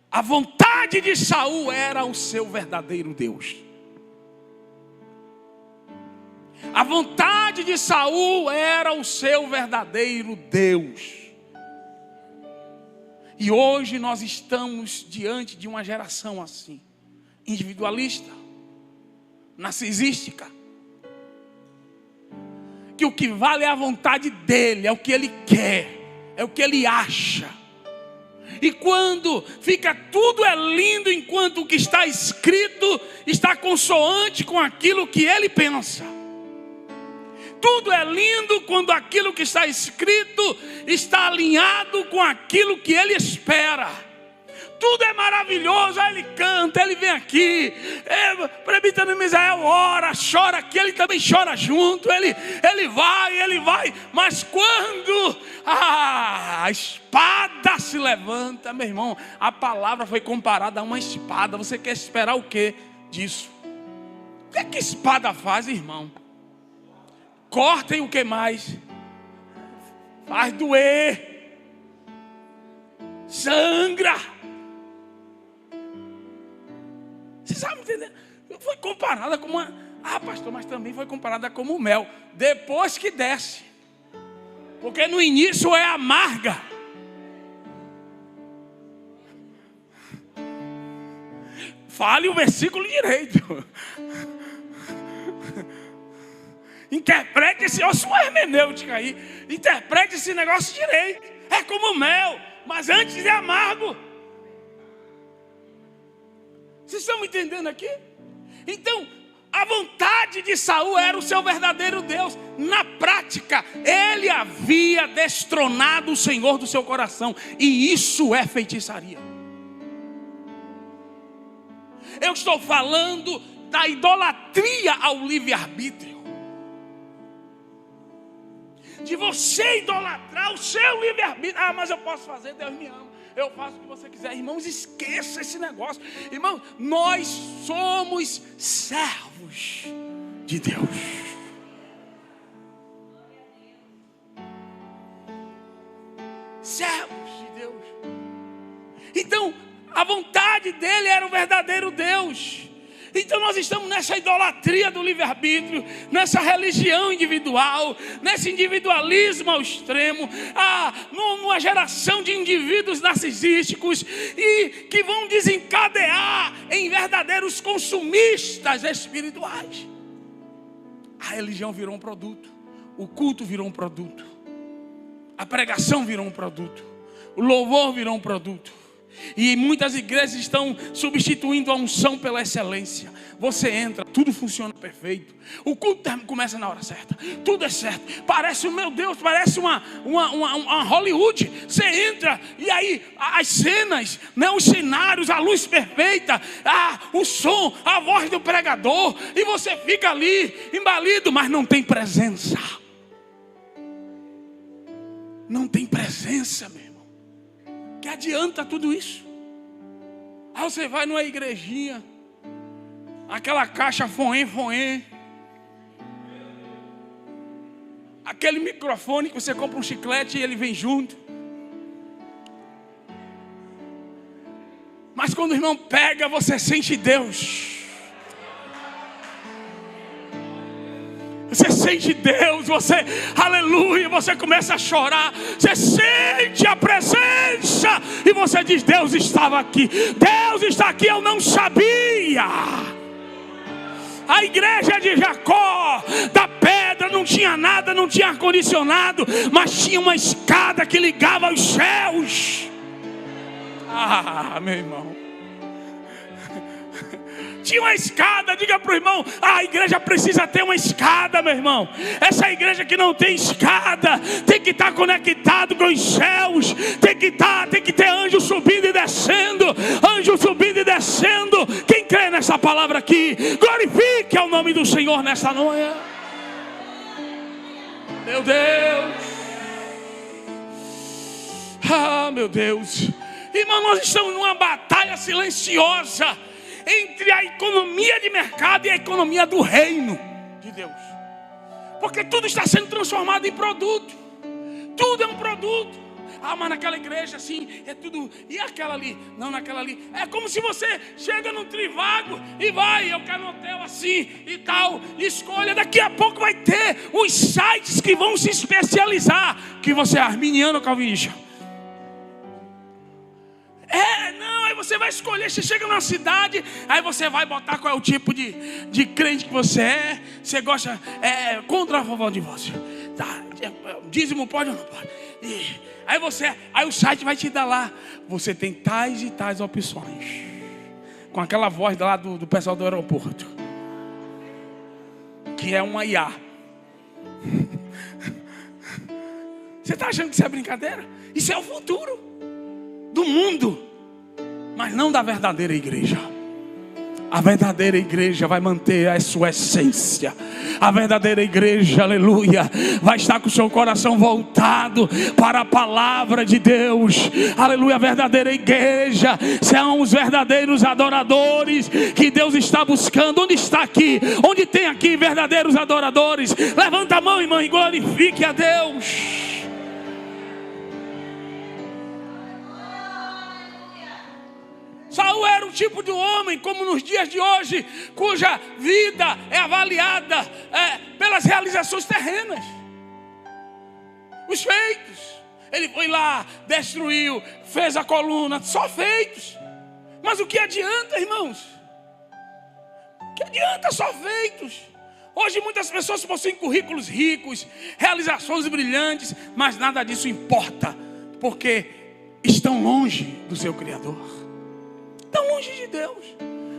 a vontade de Saul era o seu verdadeiro Deus. A vontade de Saul era o seu verdadeiro Deus. E hoje nós estamos diante de uma geração assim, individualista, narcisística, que o que vale é a vontade dele, é o que ele quer, é o que ele acha. E quando fica tudo é lindo, enquanto o que está escrito está consoante com aquilo que ele pensa. Tudo é lindo quando aquilo que está escrito está alinhado com aquilo que ele espera. Tudo é maravilhoso, aí ele canta, ele vem aqui, presbítero Misael ora, chora aqui, ele também chora junto, ele vai, mas quando a espada se levanta, meu irmão, a palavra foi comparada a uma espada. Você quer esperar o que disso? O que é que espada faz, irmão? Corta e o que mais? Faz doer, sangra. Você sabe entender? Foi comparada com uma... pastor, mas também foi comparada como mel. Depois que desce. Porque no início é amarga. Fale o versículo direito. Interprete olha sua hermenêutica aí. Interprete esse negócio direito. É como mel, mas antes é amargo. Vocês estão me entendendo aqui? Então, a vontade de Saul era o seu verdadeiro Deus. Na prática, ele havia destronado o Senhor do seu coração. E isso é feitiçaria. Eu estou falando da idolatria ao livre-arbítrio. De você idolatrar o seu livre-arbítrio. Mas eu posso fazer, Deus me ama. Eu faço o que você quiser. Irmãos, esqueça esse negócio. Irmãos, nós somos servos de Deus. Servos de Deus. Então, a vontade dele era o verdadeiro Deus. Então nós estamos nessa idolatria do livre-arbítrio, nessa religião individual, nesse individualismo ao extremo, numa geração de indivíduos narcisísticos e que vão desencadear em verdadeiros consumistas espirituais. A religião virou um produto, o culto virou um produto, a pregação virou um produto, o louvor virou um produto. E muitas igrejas estão substituindo a unção pela excelência. Você entra, tudo funciona perfeito. O culto começa na hora certa. Tudo é certo. Parece, meu Deus, parece uma Hollywood. Você entra e aí as cenas, né, os cenários, a luz perfeita, o som, a voz do pregador. E você fica ali embalido, mas não tem presença. Não tem presença, meu. Que adianta tudo isso? Aí você vai numa igrejinha, aquela caixa foém, aquele microfone que você compra um chiclete e ele vem junto. Mas quando o irmão pega, você sente Deus. Você sente Deus, você, aleluia, você começa a chorar, você sente a presença e você diz: Deus estava aqui, Deus está aqui, eu não sabia. A igreja de Jacó, da pedra, não tinha nada, não tinha ar-condicionado, mas tinha uma escada que ligava aos céus. Ah, meu irmão, tinha uma escada. Diga para o irmão: a igreja precisa ter uma escada, meu irmão. Essa igreja que não tem escada tem que estar conectado com os céus. Tem que ter anjo subindo e descendo. Anjo subindo e descendo. Quem crê nessa palavra aqui, glorifique ao nome do Senhor nessa noite. Meu Deus. Ah, meu Deus. Irmão, nós estamos numa batalha silenciosa entre a economia de mercado e a economia do reino de Deus. Porque tudo está sendo transformado em produto. Tudo é um produto. Ah, mas naquela igreja assim, é tudo. E aquela ali? Não, naquela ali. É como se você chega no Trivago e vai: eu quero um hotel assim e tal. Escolha, daqui a pouco vai ter os sites que vão se especializar. Que você é arminiano ou calvinista? Não, aí você vai escolher. Você chega numa cidade, aí você vai botar qual é o tipo de crente que você é. Você gosta, contra ou a favor de divórcio? Tá, dízimo pode ou não pode? Aí o site vai te dar lá: você tem tais e tais opções. Com aquela voz lá do pessoal do aeroporto, que é uma IA. Você está achando que isso é brincadeira? Isso é o futuro do mundo, mas não da verdadeira igreja. A verdadeira igreja vai manter a sua essência. A verdadeira igreja, aleluia, vai estar com o seu coração voltado para a palavra de Deus. Aleluia, a verdadeira igreja são os verdadeiros adoradores que Deus está buscando. Onde está aqui? Onde tem aqui verdadeiros adoradores? Levanta a mão, irmão, e glorifique a Deus. Saul era um tipo de homem, como nos dias de hoje, cuja vida é avaliada pelas realizações terrenas, os feitos. Ele foi lá, destruiu, fez a coluna, só feitos. Mas o que adianta, irmãos? O que adianta só feitos? Hoje muitas pessoas possuem currículos ricos, realizações brilhantes, mas nada disso importa, porque estão longe do seu Criador. Estão longe de Deus.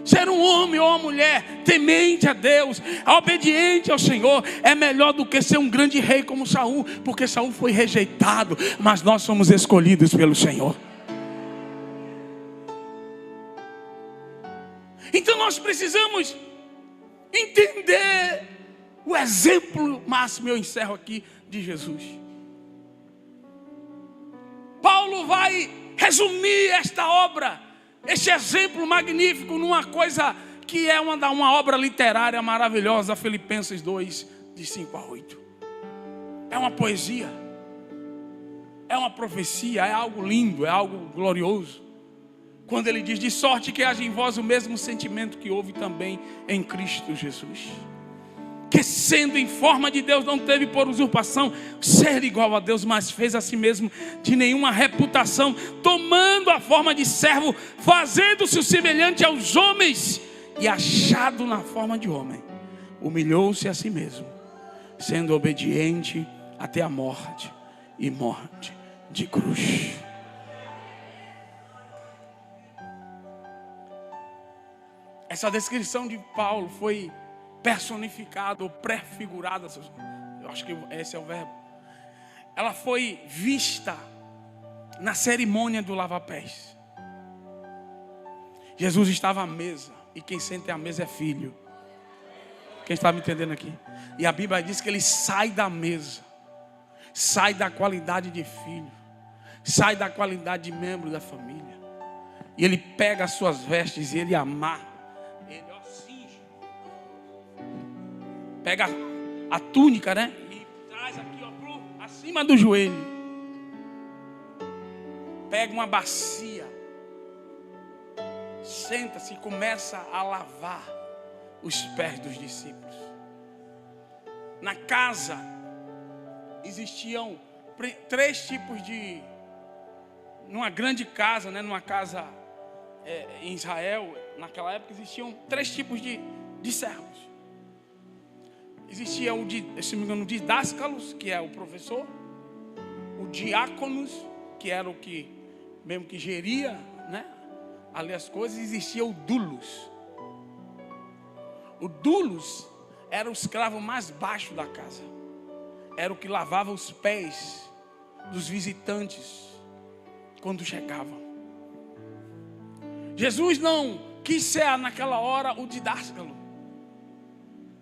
Ser um homem ou uma mulher temente a Deus, obediente ao Senhor, é melhor do que ser um grande rei como Saul, porque Saul foi rejeitado, mas nós somos escolhidos pelo Senhor. Então nós precisamos entender o exemplo máximo, eu encerro aqui, de Jesus. Paulo vai resumir esta obra, este exemplo magnífico, numa coisa que é uma obra literária maravilhosa, Filipenses 2, de 5 a 8. É uma poesia, é uma profecia, é algo lindo, é algo glorioso. Quando ele diz: de sorte que haja em vós o mesmo sentimento que houve também em Cristo Jesus, que sendo em forma de Deus, não teve por usurpação ser igual a Deus, mas fez a si mesmo de nenhuma reputação, tomando a forma de servo, fazendo-se semelhante aos homens, e achado na forma de homem, humilhou-se a si mesmo, sendo obediente até a morte, e morte de cruz. Essa descrição de Paulo foi personificada ou prefigurada, eu acho que esse é o verbo. Ela foi vista na cerimônia do lava-pés. Jesus estava à mesa, e quem senta à mesa é filho. Quem está me entendendo aqui? E a Bíblia diz que ele sai da mesa, sai da qualidade de filho, sai da qualidade de membro da família, e ele pega as suas vestes e ele amarra, ele cinge, pega a túnica, né? E traz aqui, ó, acima do joelho. Pega uma bacia. Senta-se e começa a lavar os pés dos discípulos. Na casa existiam 3 tipos de... Numa grande casa, né? Numa casa em Israel, naquela época, existiam 3 tipos de servos. Existia o de, se não me engano, o didáscalos, que é o professor. O diáconos, que era o que mesmo que geria, né, ali as coisas. Existia o dulos. O dulos era o escravo mais baixo da casa. Era o que lavava os pés dos visitantes quando chegavam. Jesus não quis ser naquela hora o didáscalo.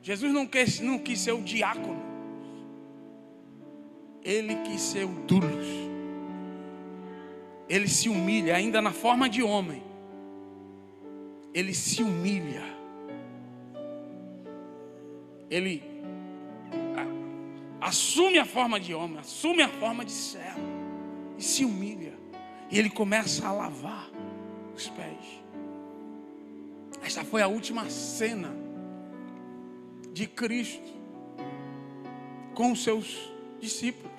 Jesus não quis ser o diácono. Ele quis ser o dulos. Ele se humilha, ainda na forma de homem. Ele se humilha. Ele assume a forma de homem, assume a forma de servo e se humilha. E ele começa a lavar os pés. Esta foi a última cena de Cristo com os seus discípulos.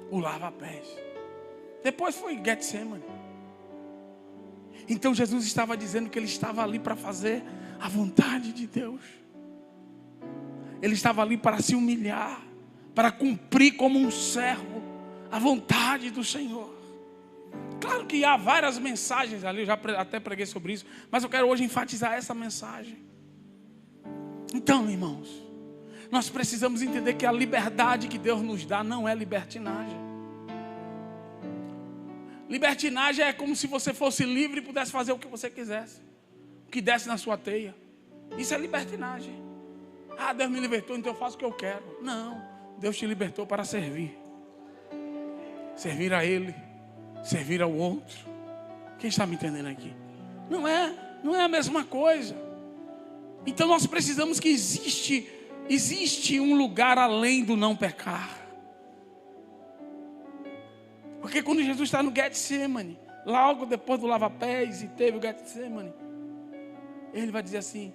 O lava-pés. Depois foi Getsemane. Então Jesus estava dizendo que ele estava ali para fazer a vontade de Deus. Ele estava ali para se humilhar, para cumprir como um servo a vontade do Senhor. Claro que há várias mensagens ali, eu já até preguei sobre isso, mas eu quero hoje enfatizar essa mensagem. Então, irmãos, nós precisamos entender que a liberdade que Deus nos dá não é libertinagem. Libertinagem é como se você fosse livre e pudesse fazer o que você quisesse, o que desse na sua teia. Isso é libertinagem. Ah, Deus me libertou, então eu faço o que eu quero. Não, Deus te libertou para servir. Servir a Ele, servir ao outro. Quem está me entendendo aqui? Não é a mesma coisa. Então nós precisamos que existe um lugar além do não pecar. Porque quando Jesus está no Getsemane, logo depois do lava-pés e teve o Getsemane, ele vai dizer assim: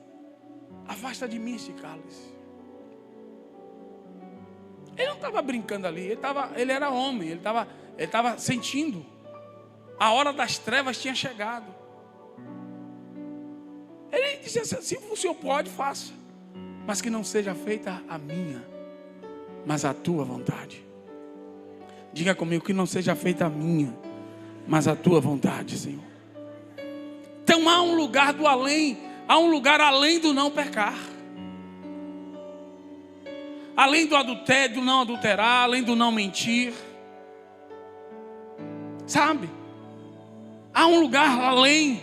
afasta de mim esse cálice. Ele não estava brincando ali, ele era homem, ele estava sentindo. A hora das trevas tinha chegado. Ele disse assim: se o Senhor pode, faça, mas que não seja feita a minha, mas a tua vontade. Diga comigo: que não seja feita a minha, mas a tua vontade, Senhor. Então há um lugar do além, há um lugar além do não pecar. Além do adultério, do não adulterar, além do não mentir. Sabe? Há um lugar além.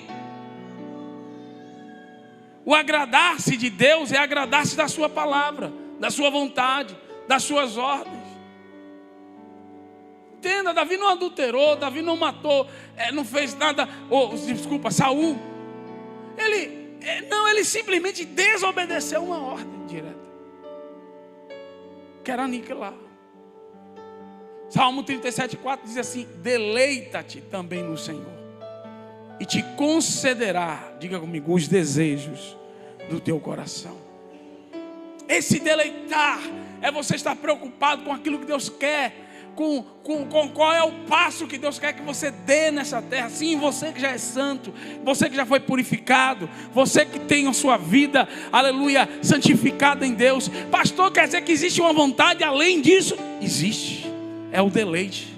O agradar-se de Deus é agradar-se da sua palavra, da sua vontade, das suas ordens. Entenda, Davi não adulterou, Davi não matou, não fez nada, Saul. Ele simplesmente desobedeceu uma ordem direta, que era aniquilar. Salmo 37,4 diz assim: deleita-te também no Senhor, e te concederá, diga comigo, os desejos do teu coração. Esse deleitar é você estar preocupado com aquilo que Deus quer, com qual é o passo que Deus quer que você dê nessa terra. Sim, você que já é santo, você que já foi purificado, você que tem a sua vida, aleluia, santificada em Deus. Pastor, quer dizer que existe uma vontade além disso? Existe, é o deleite.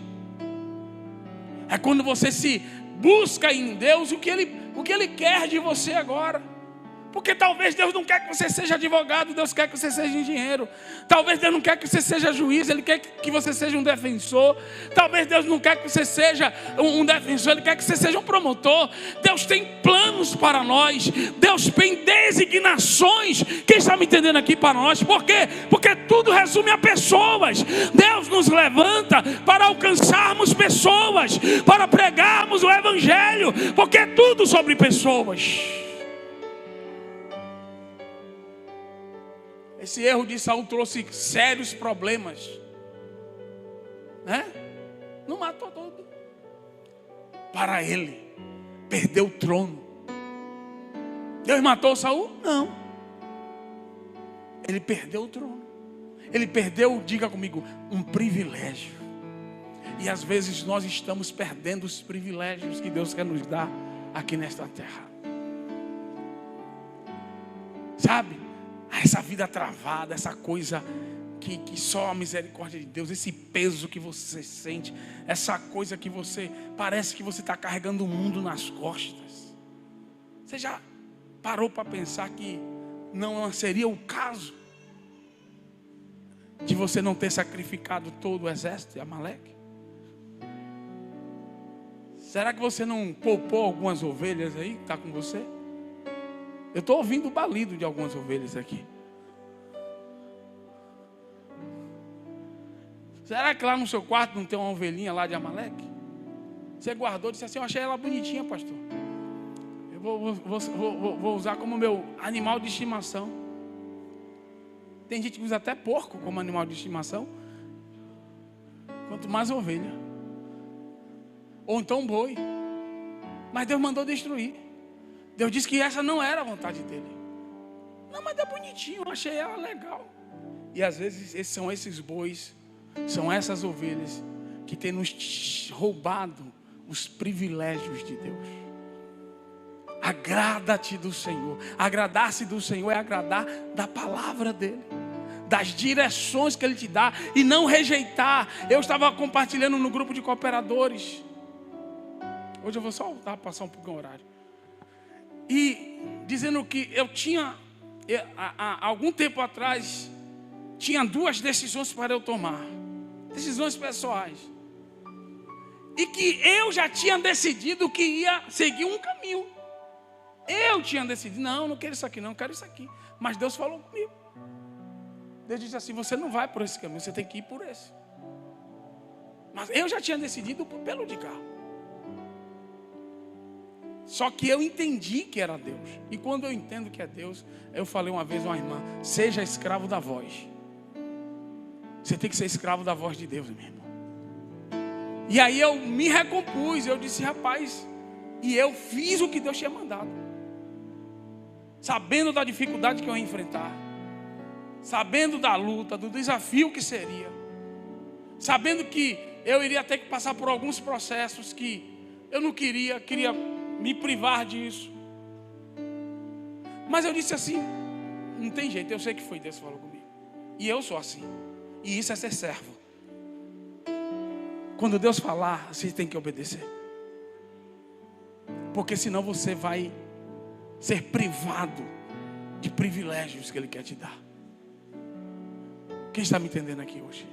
É quando você se busca em Deus o que Ele quer de você agora. Porque talvez Deus não quer que você seja advogado, Deus quer que você seja engenheiro. Talvez Deus não quer que você seja juiz, Ele quer que você seja um defensor. Talvez Deus não quer que você seja um defensor, Ele quer que você seja um promotor. Deus tem planos para nós. Deus tem designações. Quem está me entendendo aqui para nós? Por quê? Porque tudo resume a pessoas. Deus nos levanta para alcançarmos pessoas, para pregarmos o Evangelho, porque é tudo sobre pessoas. Esse erro de Saul trouxe sérios problemas, né? Não matou todo. Para ele, perdeu o trono. Deus matou Saul? Não. Ele perdeu o trono. Ele perdeu, diga comigo, um privilégio. E às vezes nós estamos perdendo os privilégios que Deus quer nos dar aqui nesta terra. Sabe? Essa vida travada, essa coisa que só a misericórdia de Deus, esse peso que você sente, essa coisa que você, parece que você está carregando o mundo nas costas. Você já parou para pensar que não seria o caso de você não ter sacrificado todo o exército de Amaleque? Será que você não poupou algumas ovelhas aí que está com você? Eu estou ouvindo o balido de algumas ovelhas aqui. Será que lá no seu quarto não tem uma ovelhinha lá de Amaleque? Você guardou e disse assim: eu achei ela bonitinha, pastor. Eu vou usar como meu animal de estimação. Tem gente que usa até porco como animal de estimação. Quanto mais ovelha. Ou então boi. Mas Deus mandou destruir. Deus disse que essa não era a vontade dele. Não, mas é bonitinho, eu achei ela legal. E às vezes são esses bois, são essas ovelhas que têm nos roubado os privilégios de Deus. Agrada-te do Senhor. Agradar-se do Senhor é agradar da palavra dele, das direções que ele te dá, e não rejeitar. Eu estava compartilhando no grupo de cooperadores. Hoje eu vou só passar um pouquinho o horário. E dizendo que há algum tempo atrás, tinha 2 decisões para eu tomar. Decisões pessoais. E que eu já tinha decidido que ia seguir um caminho. Eu tinha decidido, não quero isso aqui, não quero isso aqui. Mas Deus falou comigo. Deus disse assim: você não vai por esse caminho, você tem que ir por esse. Mas eu já tinha decidido pelo de cá. Só que eu entendi que era Deus. E quando eu entendo que é Deus, eu falei uma vez a uma irmã: seja escravo da voz. Você tem que ser escravo da voz de Deus, meu irmão. E aí eu me recompus. Eu disse: rapaz, e eu fiz o que Deus tinha mandado, sabendo da dificuldade que eu ia enfrentar, sabendo da luta, do desafio que seria, sabendo que eu iria ter que passar por alguns processos que eu não queria me privar disso. Mas eu disse assim: não tem jeito, eu sei que foi Deus que falou comigo. E eu sou assim. E isso é ser servo. Quando Deus falar, você tem que obedecer. Porque senão você vai ser privado de privilégios que Ele quer te dar. Quem está me entendendo aqui hoje?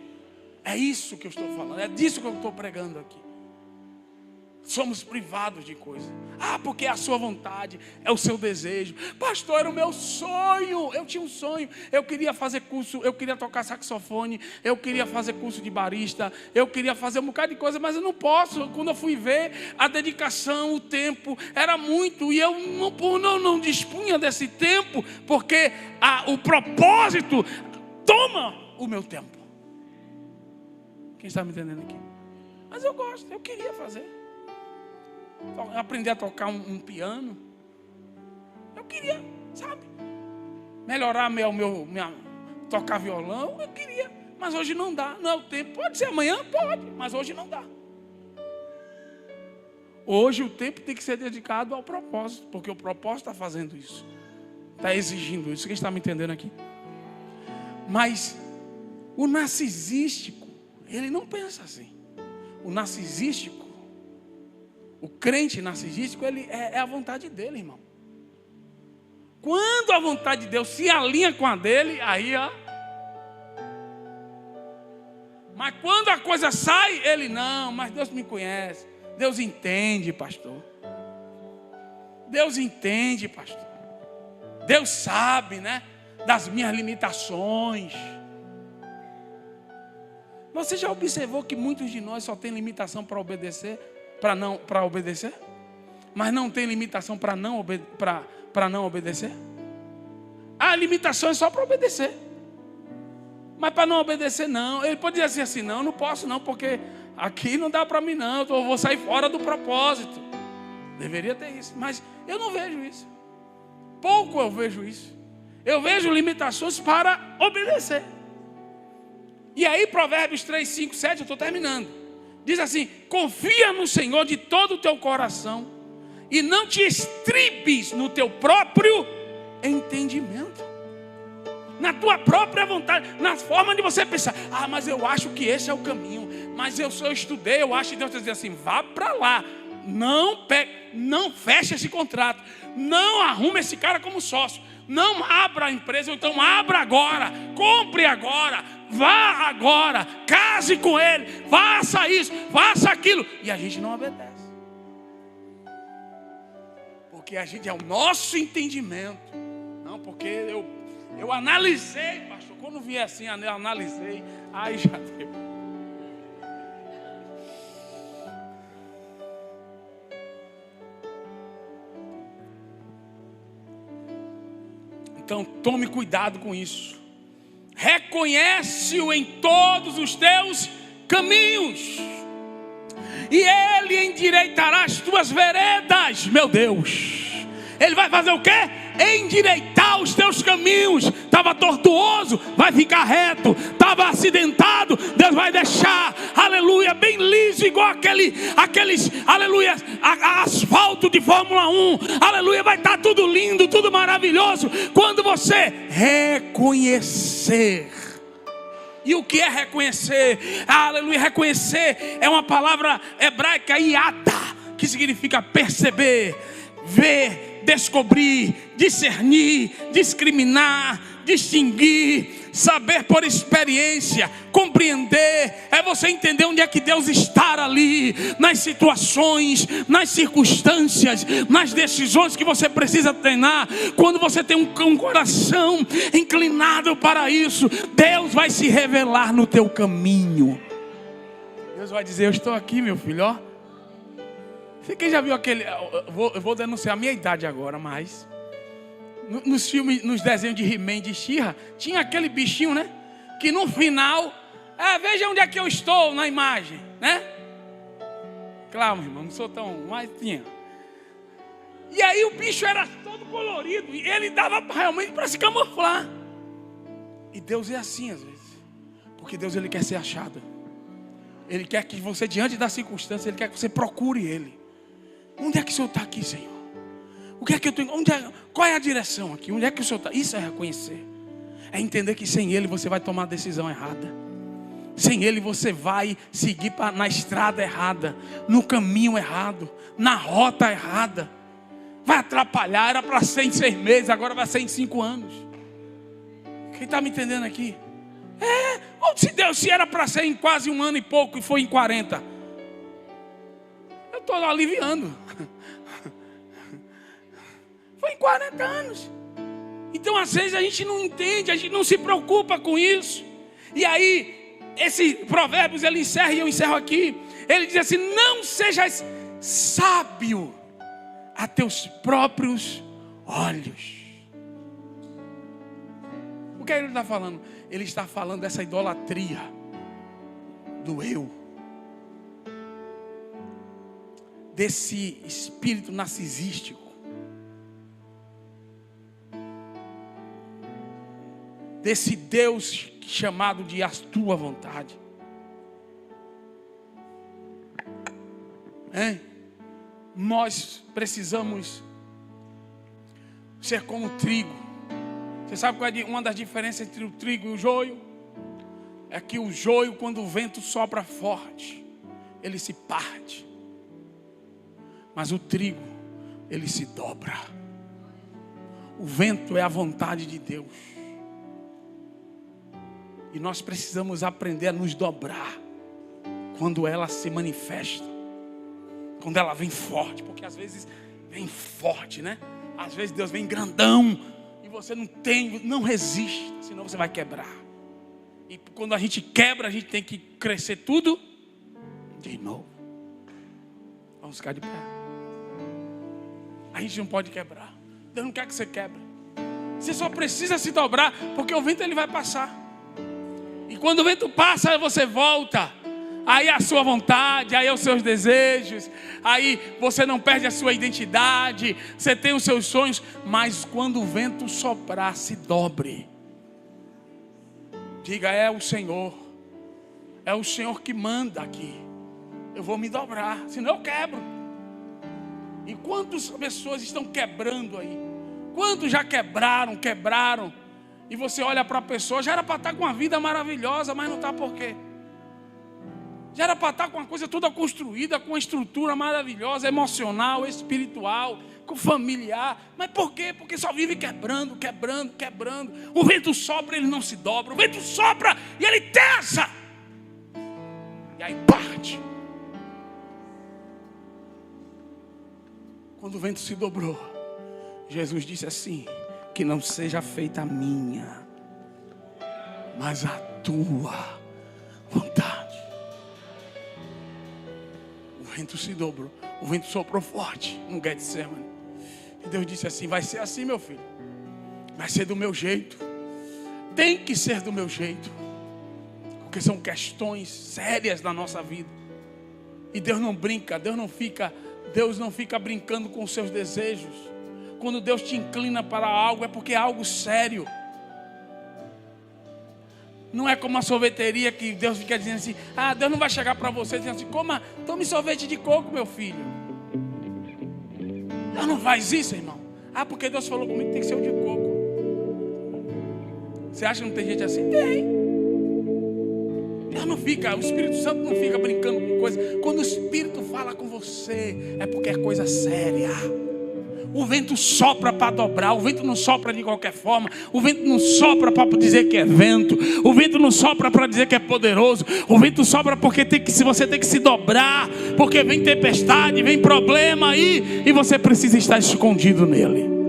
É isso que eu estou falando, é disso que eu estou pregando aqui. Somos privados de coisas. Porque é a sua vontade, é o seu desejo. Pastor, era o meu sonho. Eu tinha um sonho. Eu queria fazer curso, eu queria tocar saxofone, eu queria fazer curso de barista, eu queria fazer um bocado de coisa, mas eu não posso. Quando eu fui ver, a dedicação, o tempo era muito, e eu não dispunha desse tempo, porque o propósito toma o meu tempo. Quem está me entendendo aqui? Mas eu gosto, eu queria fazer. Aprender a tocar um piano. Eu queria, sabe? Melhorar tocar violão. Eu queria, mas hoje não dá. Não é o tempo. Pode ser amanhã? Pode, mas hoje não dá. Hoje o tempo tem que ser dedicado ao propósito, porque o propósito está fazendo isso, está exigindo isso. Quem está me entendendo aqui? Mas o narcisístico, ele não pensa assim. O narcisístico, o crente narcisístico, ele é a vontade dele, irmão. Quando a vontade de Deus se alinha com a dele, aí mas quando a coisa sai, ele não, mas Deus me conhece. Deus entende, pastor. Deus entende, pastor. Deus sabe, né, das minhas limitações. Você já observou que muitos de nós só tem limitação para obedecer? Para obedecer, mas não tem limitação para não obedecer. A limitação é só para obedecer. Mas para não obedecer, não. Ele pode dizer assim, não posso não, porque aqui não dá para mim não, eu vou sair fora do propósito. Deveria ter isso, mas eu não vejo isso. Pouco eu vejo isso. Eu vejo limitações para obedecer. E aí Provérbios 3, 5, 7, eu estou terminando. Diz assim, confia no Senhor de todo o teu coração e não te estribes no teu próprio entendimento, na tua própria vontade, na forma de você pensar. Mas eu acho que esse é o caminho, mas eu estudei, eu acho. E Deus está dizendo assim, vá para lá. Não feche esse contrato, não arrume esse cara como sócio, não abra a empresa, ou então abra agora, compre agora, vá agora, case com ele, faça isso, faça aquilo. E a gente não obedece, porque a gente é o nosso entendimento. Não, porque eu analisei, pastor, quando vier assim, eu analisei, aí já deu. Então tome cuidado com isso. Reconhece-o em todos os teus caminhos, e Ele endireitará as tuas veredas. Meu Deus, Ele vai fazer o quê? Endireitar os teus caminhos. Estava tortuoso, vai ficar reto. Estava acidentado, Deus vai deixar, aleluia, bem liso, igual aqueles, aleluia, asfalto de Fórmula 1, aleluia, vai estar tudo lindo, tudo maravilhoso, quando você reconhecer. E o que é reconhecer? Aleluia, reconhecer é uma palavra hebraica, iada, que significa perceber, ver, descobrir, discernir, discriminar, distinguir, saber por experiência, compreender. É você entender onde é que Deus está ali, nas situações, nas circunstâncias, nas decisões que você precisa treinar. Quando você tem um coração inclinado para isso, Deus vai se revelar no teu caminho. Deus vai dizer, eu estou aqui, meu filho, ó. Quem já viu aquele... Eu vou denunciar a minha idade agora, mas... Nos filmes, nos desenhos de He-Man, de She-Ra, tinha aquele bichinho, né? Que no final... veja onde é que eu estou na imagem, né? Claro, meu irmão, não sou tão... Mas tinha. E aí o bicho era todo colorido. E ele dava realmente para se camuflar. E Deus é assim às vezes. Porque Deus, Ele quer ser achado. Ele quer que você, diante da circunstância, Ele quer que você procure Ele. Onde é que o Senhor está aqui, Senhor? O que é que eu tenho? Qual é a direção aqui? Onde é que o Senhor está? Isso é reconhecer. É entender que sem Ele você vai tomar a decisão errada. Sem Ele você vai seguir na estrada errada, no caminho errado, na rota errada. Vai atrapalhar. Era para ser em 6 meses, agora vai ser em 5 anos. Quem está me entendendo aqui? Ou se era para ser em quase 1 ano e pouco e foi em 40. Eu estou aliviando. Foi em 40 anos. Então às vezes a gente não entende, a gente não se preocupa com isso. E aí, esse Provérbios, ele encerra, e eu encerro aqui. Ele diz assim, não sejas sábio a teus próprios olhos. O que ele está falando? Ele está falando dessa idolatria do eu, desse espírito narcisístico, desse Deus chamado de a tua vontade. Nós precisamos ser como o trigo. Você sabe qual é uma das diferenças entre o trigo e o joio? É que o joio, quando o vento sopra forte, ele se parte. Mas o trigo, ele se dobra. O vento é a vontade de Deus. E nós precisamos aprender a nos dobrar quando ela se manifesta, quando ela vem forte, porque às vezes vem forte, né? Às vezes Deus vem grandão e você não resiste, senão você vai quebrar. E quando a gente quebra, a gente tem que crescer tudo de novo. Vamos ficar de pé. A gente não pode quebrar. Deus não quer que você quebre. Você só precisa se dobrar, porque o vento ele vai passar. E quando o vento passa, você volta. Aí é a sua vontade, aí é os seus desejos, aí você não perde a sua identidade, você tem os seus sonhos, mas quando o vento soprar, se dobre. Diga, é o Senhor que manda aqui. Eu vou me dobrar, senão eu quebro. E quantas pessoas estão quebrando aí? Quantos já quebraram? E você olha para a pessoa, já era para estar com uma vida maravilhosa, mas não está por quê? Já era para estar com uma coisa toda construída, com uma estrutura maravilhosa, emocional, espiritual, com familiar. Mas por quê? Porque só vive quebrando. O vento sopra, ele não se dobra. O vento sopra e ele desce. E aí parte. Quando o vento se dobrou, Jesus disse assim: que não seja feita a minha, mas a tua vontade. O vento se dobrou, o vento soprou forte no Getsemane. E Deus disse assim: vai ser assim, meu filho. Vai ser do meu jeito. Tem que ser do meu jeito. Porque são questões sérias da nossa vida. E Deus não brinca, Deus não fica brincando com os seus desejos. Quando Deus te inclina para algo, é porque é algo sério. Não é como uma sorveteria que Deus fica dizendo assim: ah, Deus não vai chegar para você dizendo assim: tome sorvete de coco, meu filho. Deus não faz isso, irmão. Ah, porque Deus falou comigo que tem que ser o de coco. Você acha que não tem gente assim? Tem. Deus não fica, o Espírito Santo não fica brincando com coisa. Quando o Espírito fala com você, é porque é coisa séria. O vento sopra para dobrar, o vento não sopra de qualquer forma, o vento não sopra para dizer que é vento, o vento não sopra para dizer que é poderoso, o vento sopra porque você tem que se dobrar, porque vem tempestade, vem problema aí, e você precisa estar escondido nele.